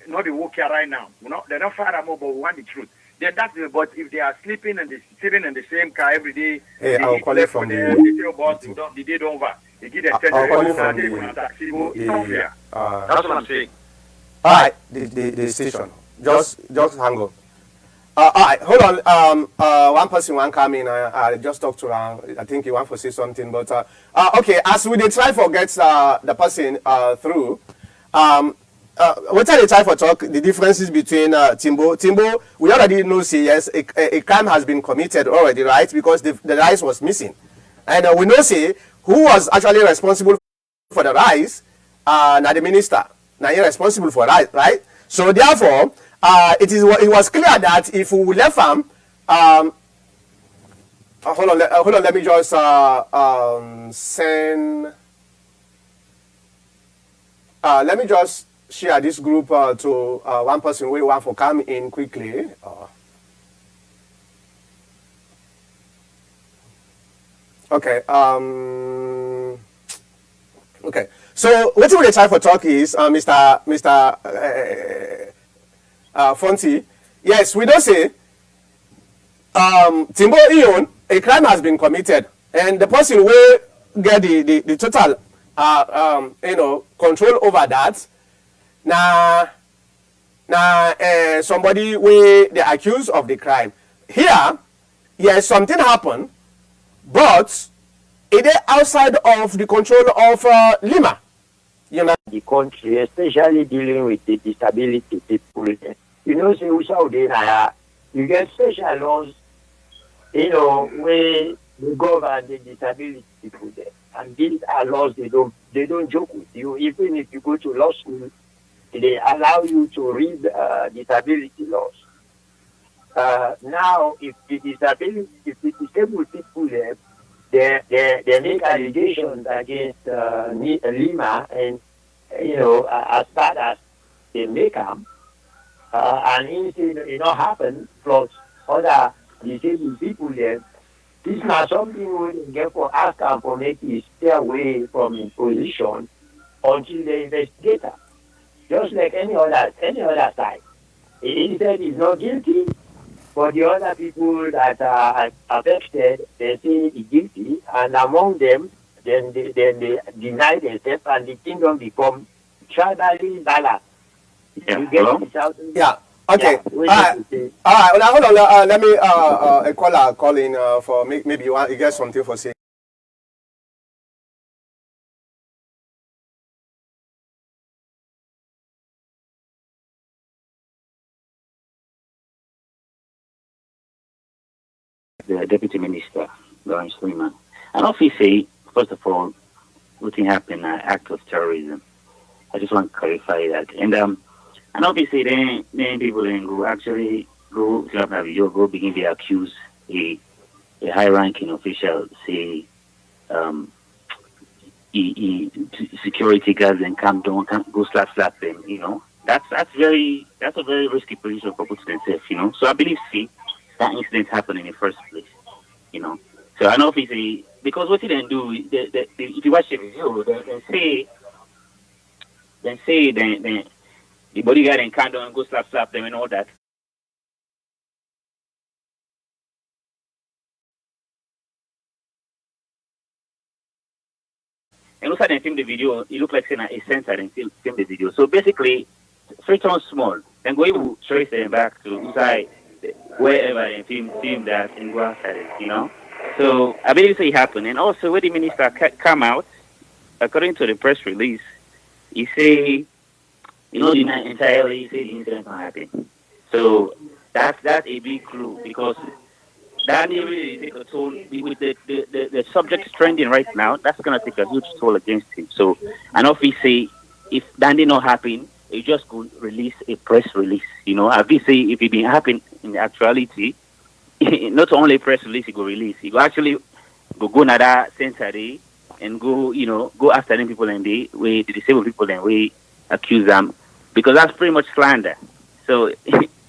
not the work here right now. They're not far more, but we want the truth. Then that's the, but if they are sleeping and they're sitting in the same car every day, hey, I'll call it from they say, boss, the day don't over. They give them 10 that's what I'm saying. All right, the station. Just hang on. All right, hold on. One person want come in. I just talked to her. I think he want to say something, but okay. As we try for get the person through, what are they try for talk? The differences between Timbo. We already know. Say yes, a crime has been committed already, right? Because the rice was missing, and we know say who was actually responsible for the rice. Now the minister. Now he responsible for rice, right? So therefore. It was clear that if we left him, hold on, let me just send. Let me just share this group to one person we want to come in quickly. Okay. Okay. So what we try for talk is, Mr. Fonty. Yes, we don't say Timbo Ion, a crime has been committed, and the person will get the total control over that. Somebody where they accused of the crime. Here, yes, something happened, but it is outside of the control of Leema. You know, the country, especially dealing with the disability people. You know, you get special laws, where they govern the disability people there. And these are laws they don't joke with you. Even if you go to law school, they allow you to read disability laws. Now, if the disabled people there, they make allegations against Leema, and as bad as they make them, and instead it not happen. Plus other disabled people there, this is not something we can get for ask them for make it stay away from his position until the investigator, just like any other side. He said he's not guilty. For the other people that are affected, they say he's guilty, and among them, then they deny themselves, and the kingdom become tribally balanced. Yeah. You get this out? yeah. Okay. Yeah, All right. Now, hold on. Let me call in for maybe you get something for saying. The Deputy Minister, Leema. And obviously, first of all, what happened, act of terrorism. I just want to clarify that. And obviously, then people then go begin to accuse a high-ranking official, say, security guards and go slap them. That's a very risky position for putting themselves. So I believe, that incident happened in the first place, So I know obviously, because what he then do, if you watch the video, then say the bodyguard and can't go slap them and all that. And also then film the video, it looked like saying a sensor and film the video. So basically, straight on small, and go able to trace them back to inside wherever and film that and go after it, So I believe it happened. And also when the minister come out, according to the press release, he say, deny entirely, he say the incident not happen. So that's a big clue, because that really take a toll with the subject trending right now. That's gonna take a huge toll against him. So and obviously if that did not happen, he just could release a press release. Obviously if it didn't happen in actuality, not only press release he go release, he go actually go another center day and go after them people and the disabled people and we accuse them, because that's pretty much slander. So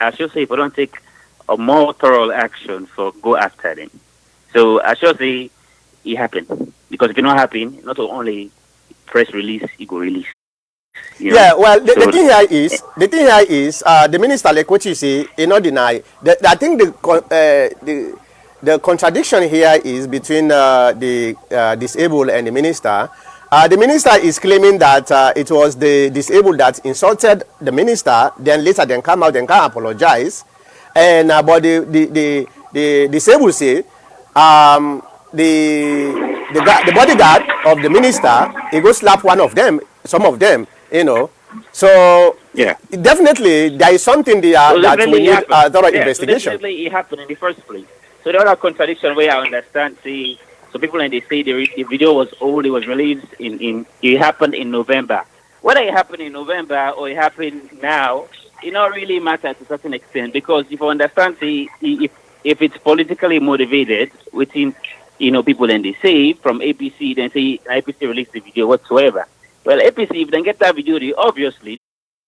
I should say if we don't take a more thorough action for go after them. So I should say it happened, because if it not happen, not only press release, it go release. Yeah, well, the thing here is, the minister, like what you say, he not deny. I think the contradiction here is between the disabled and the minister. The minister is claiming that it was the disabled that insulted the minister, then later then come out and can apologize. And but the disabled say the bodyguard of the minister, he go slap some of them. So yeah, definitely there is something there that we need a thorough investigation. So definitely it happened in the first place. So the other contradiction where I understand, so people and they say the video was old, it was released it happened in November. Whether it happened in November or it happened now, it not really matter to a certain extent, because if you understand, if it's politically motivated within people and they say from APC, then say APC released the video whatsoever. Well, APC, if they get that video, obviously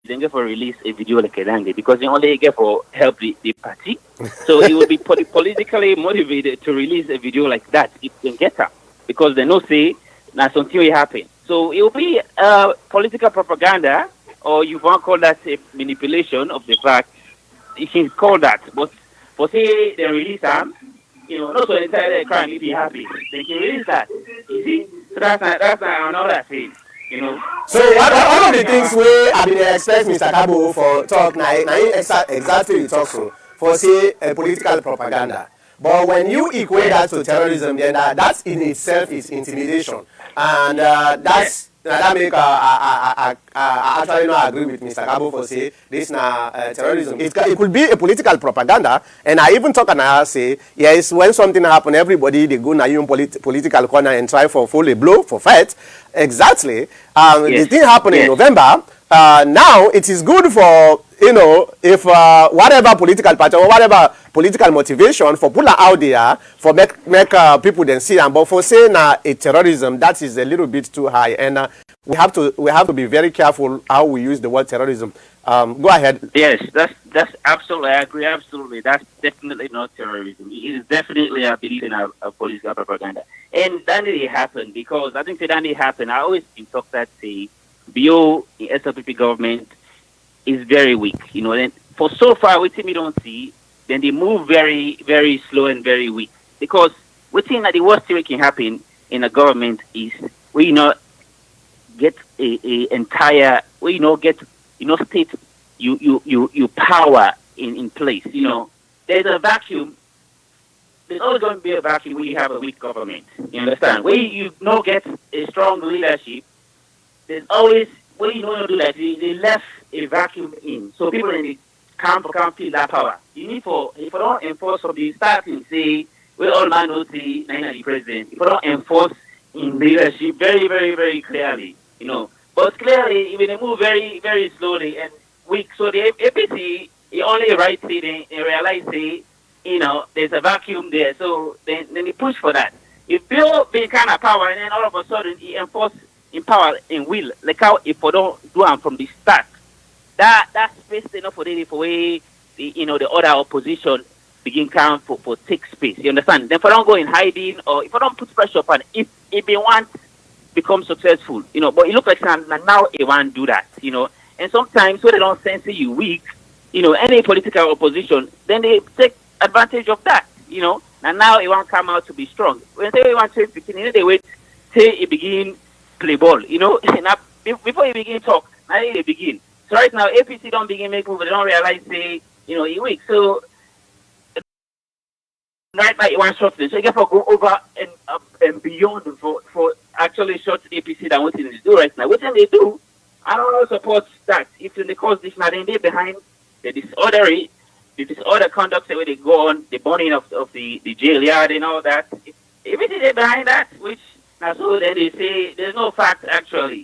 they get for release a video like a dandy because they only get for help the party. So it will be politically motivated to release a video like that if they get her because they know say that's something will happen. So it will be political propaganda, or you want to call that a manipulation of the fact. You can call that, but for say they release them, not so entirely crime if you happy. They can release that. You see, so that's not another thing. So one of the things where I been expect Mr. Kabo for talk now exactly he talks for say political propaganda. But when you equate that to terrorism, then that in itself is intimidation, and that make I actually not agree with Mr. Kabo for say this na terrorism. It could be a political propaganda, and I even talk and I say yes, when something happen, everybody they go na even political corner and try for full a blow for fight. Exactly. The thing happened in November. Now it is good for if whatever political party or whatever political motivation for pull out there for make people then see them, but for saying a terrorism that is a little bit too high, and we have to be very careful how we use the word terrorism. Go ahead. Yes, that's absolutely, I agree, absolutely. That's definitely not terrorism. It is definitely, I believe, in a political propaganda. And that didn't happen because I think that didn't happen. I always been talk that the BO in SLPP government is very weak. And for so far, we don't see, then they move very, very slow and very weak. Because we think that the worst thing that can happen in a government is we get a entire, get state you power in place. There's a vacuum. There's always going to be a vacuum when you have a weak government. You understand? When you get a strong leadership, there's always when you do that, they left a vacuum in. So people in the camp can't feel that power. You need if you don't enforce from the starting, say we all man know say the president. If you don't enforce in leadership very, very, very clearly, But clearly, when they move very, very slowly and weak, so the APC, it only right say they realize say, there's a vacuum there, so then they push for that. If Bill being kind of power, and then all of a sudden he enforce in power and will, like how if we don't do it from the start, that's space enough for way the other opposition begin come for take space. You understand? Then if we don't go in hiding or if we don't put pressure upon, if they want become successful, but it looks like now they want to do that, and sometimes when they don't sense you weak, any political opposition, then they take advantage of that, and now it won't come out to be strong. When they want to begin, they wait till it begin play ball, and before you begin talk, now they begin. So right now, APC don't begin make move, they don't realize say, it weak. So right now, it wants shortly. So you get to go over and beyond for actually short APC than what they do right now. What they do, I don't support that. If they cause this, now then they behind the disorder conduct where they go on, the burning of the jail yard and all that. If it is behind that, which now so then they say there's no fact actually,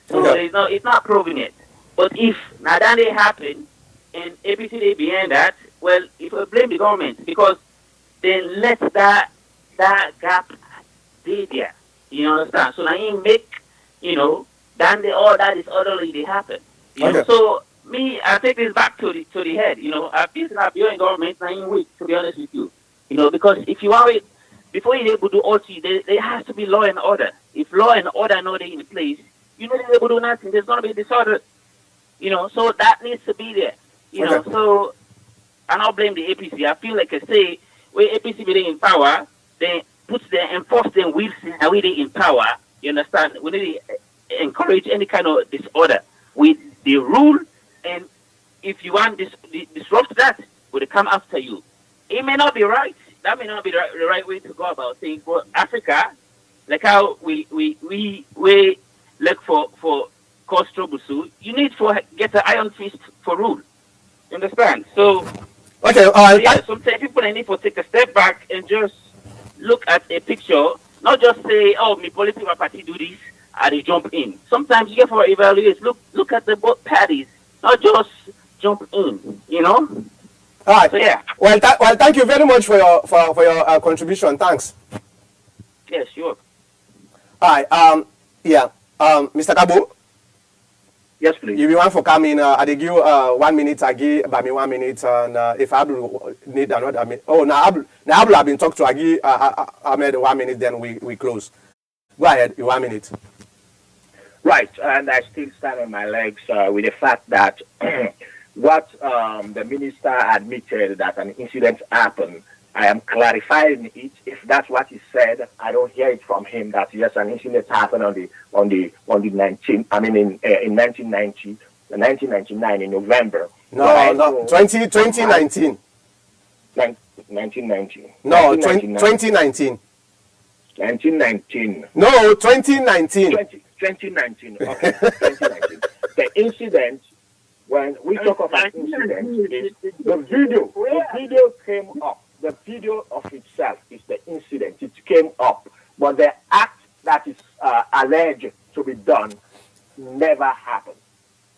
So it's not proven yet. But if now then they happen and APC they behind that, well, if we blame the government because then let that gap be there. You understand? So now you make, then all that is orderly they happen. So me, I take this back to the head. I've been in government 9 weeks, to be honest with you. Because if you want it, before you're able to do all there has to be law and order. If law and order are not in place, you're not able to do nothing. There's gonna be disorder. So that needs to be there. So I don't blame the APC. I feel like I say when APC be in power, they enforce them wheels and we they in power. You understand? We need to encourage any kind of disorder with the rule, and if you want disrupt that, will come after you. It may not be right. That may not be the right way to go about things. For Africa, like how we look for cause trouble, so you need to get an iron fist for rule. You understand? So sometimes people need to take a step back and just look at a picture, not just say, "Oh, my political party do this," and they jump in. Sometimes you get for evaluate. Look at the both parties, not just jump in. All right. So yeah. Well, thank you very much for your contribution. Thanks. Yes, sure. All right. Mr. Kabo. Yes, please. If you want for coming, I give you 1 minute. I give by me 1 minute, and if I need another minute. Oh, now Abdul have been talked to. I give Ahmed 1 minute. Then we close. Go ahead. 1 minute. Right, and I still stand on my legs with the fact that what the minister admitted that an incident happened. I am clarifying it. If that's what he said, I don't hear it from him that yes, an incident happened on the 19th. I mean in 1999 in November. No, 2019. 1919. No, 2019. 1919. No, 2019. 2019. Okay, 2019. The incident. When we talk of an incident, the video came up. The video of itself is the incident. It came up. But the act that is alleged to be done never happened.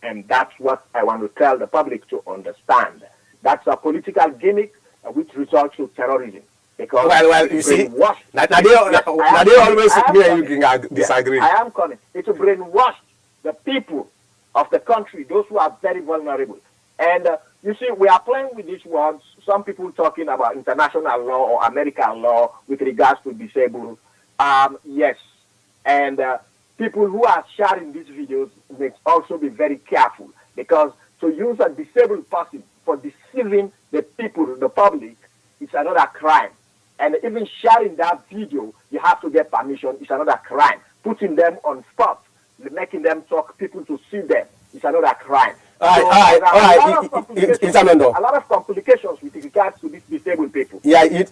And that's what I want to tell the public to understand. That's a political gimmick which results to terrorism. Because well, you see, now they always me and you can disagree. I am coming. It will brainwash the people of the country, those who are very vulnerable. And you see, we are playing with these words. Some people talking about international law or American law with regards to disabled. Yes. And people who are sharing these videos must also be very careful, because to use a disabled person for deceiving the people, the public, is another crime. And even sharing that video, you have to get permission, is another crime. Putting them on spot, making them talk, people to see them, is another crime. All right. A lot of complications with regards to these disabled people. Yeah, you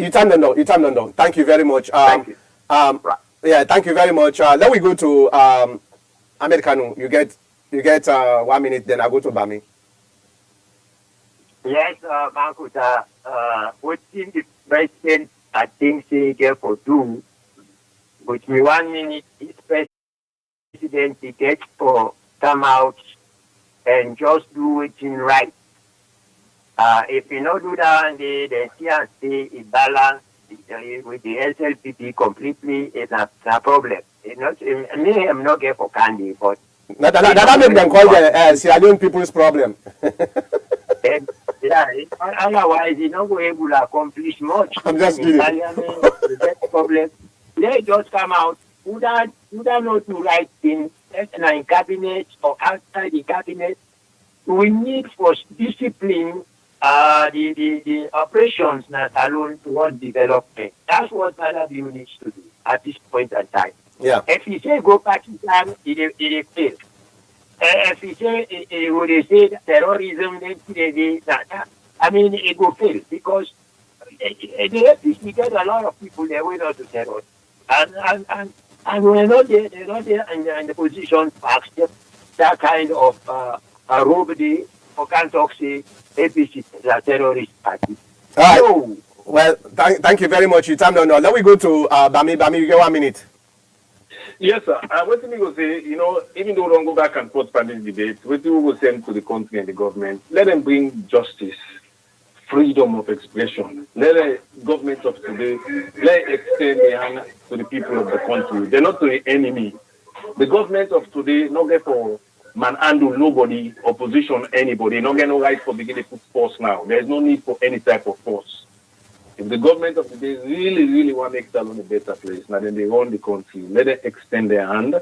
turn them down. Thank you very much. Thank you. Right. Yeah, thank you very much. Then we go to Americano. You get 1 minute. Then I go to Bami. Yes, Mankuta. What in the president I think say for do, but me 1 minute is president he gets for come out and just do it in right. If you not do that, and the CNC is balanced with the SLPP completely, it's a problem. It's not, me, I'm not here for candy, but that make them call the Sierra Leone people's problem. Yeah, otherwise, you're not going able to accomplish much. I'm just kidding. The problem. They just come out. Who don't know to write things in cabinet or outside the cabinet. We need for discipline the operations not alone towards development. That's what Malawi needs to do at this point in time. Yeah. If you say go Pakistan, it fail. If you say they say terrorism, I mean it will fail, because the APC get a lot of people they will not do terror. And we're not there, they're not there in the position to accept that kind of robbery or can't talk say APC is a terrorist party. All right. No. Well, thank you very much. You time down now. Let me go to Bami. Bami, you get 1 minute. Yes, sir. What we will say, even though we don't go back and forth on this debate, what we will send to the country and the government, let them bring justice, freedom of expression. Let the government of today, let extend their hand to the people of the country. They're not to the enemy. The government of today, not get for manhandle nobody, opposition anybody, not get no right for beginning to put force now. There's no need for any type of force. If the government of today really want to make Salon a better place, now then they run the country. Let them extend their hand.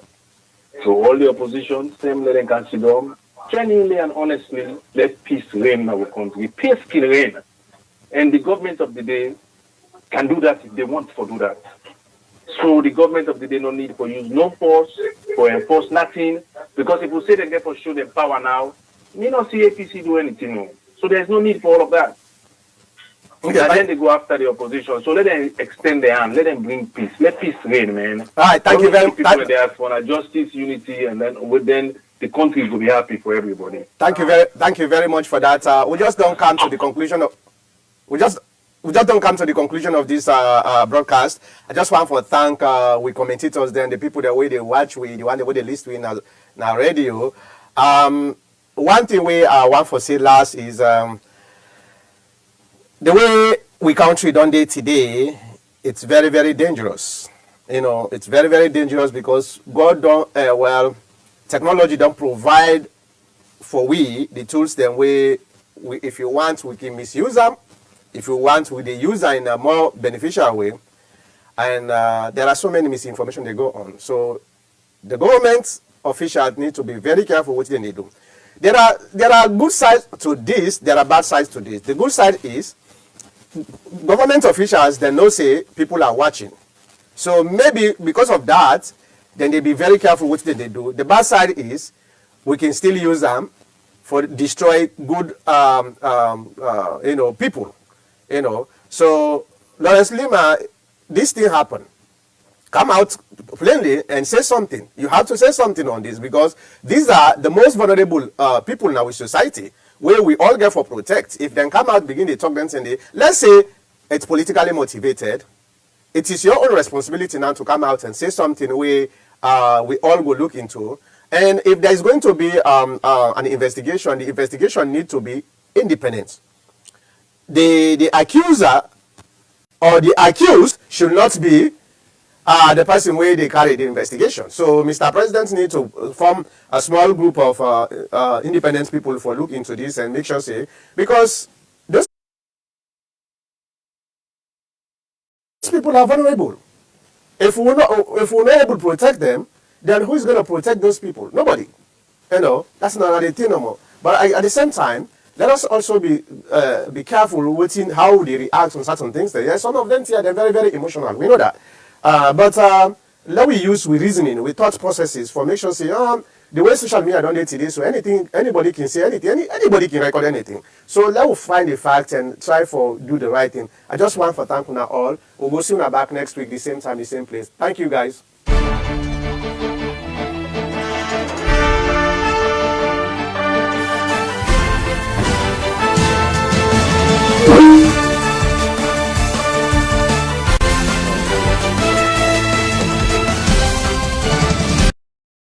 So all the opposition, same let them consider. Genuinely and honestly, let peace reign in our country. Peace can reign. And the government of the day can do that if they want to do that. So the government of the day no need for use no force, for enforce nothing. Because if we say they get for show them power now, we don't see APC do anything. No. So there's no need for all of that. Okay, and then they go after the opposition. So let them extend their hand. Let them bring peace. Let peace reign, man. All right, thank you very much. People they ask for justice, unity, and then the country will be happy for everybody. Thank you very much for that. We just don't come to the conclusion of don't come to the conclusion of this broadcast. I just want to thank we commentators then, the people the way they watch, the way they listen in our radio. One thing we want to say last is the way we country done day today, it's very, very dangerous. It's very, very dangerous because God don't technology don't provide for we the tools then we if you want we can misuse them. If you want we the use in a more beneficial way. And there are so many misinformation that go on. So the government officials need to be very careful what they do. There are good sides to this, there are bad sides to this. The good side is government officials they know say people are watching. So maybe because of that, then they be very careful what they do. The bad side is we can still use them for destroy good people. So Lawrence Leema, this thing happened. Come out plainly and say something. You have to say something on this because these are the most vulnerable people in our society where we all get for protect. If they come out, begin to talk them, and let's say it's politically motivated, it is your own responsibility now to come out and say something where we all will look into. And if there is going to be an investigation, the investigation needs to be independent. The accuser or the accused should not be the person where they carry the investigation. So Mr. President needs to form a small group of independent people for look into this and make sure say, because those people are vulnerable. If we're not able to protect them, then who is going to protect those people? Nobody. That's not the thing no more. But at the same time, let us also be careful with how they react on certain things. Some of them here, they're very, very emotional. We know that. But let we use with reasoning, with thought processes for make sure say, the way social media don't do today, so anybody can say anything, anybody can record anything. So let us find the fact and try for do the right thing. I just want to thank you all. We'll go see you back next week, the same time, the same place. Thank you guys.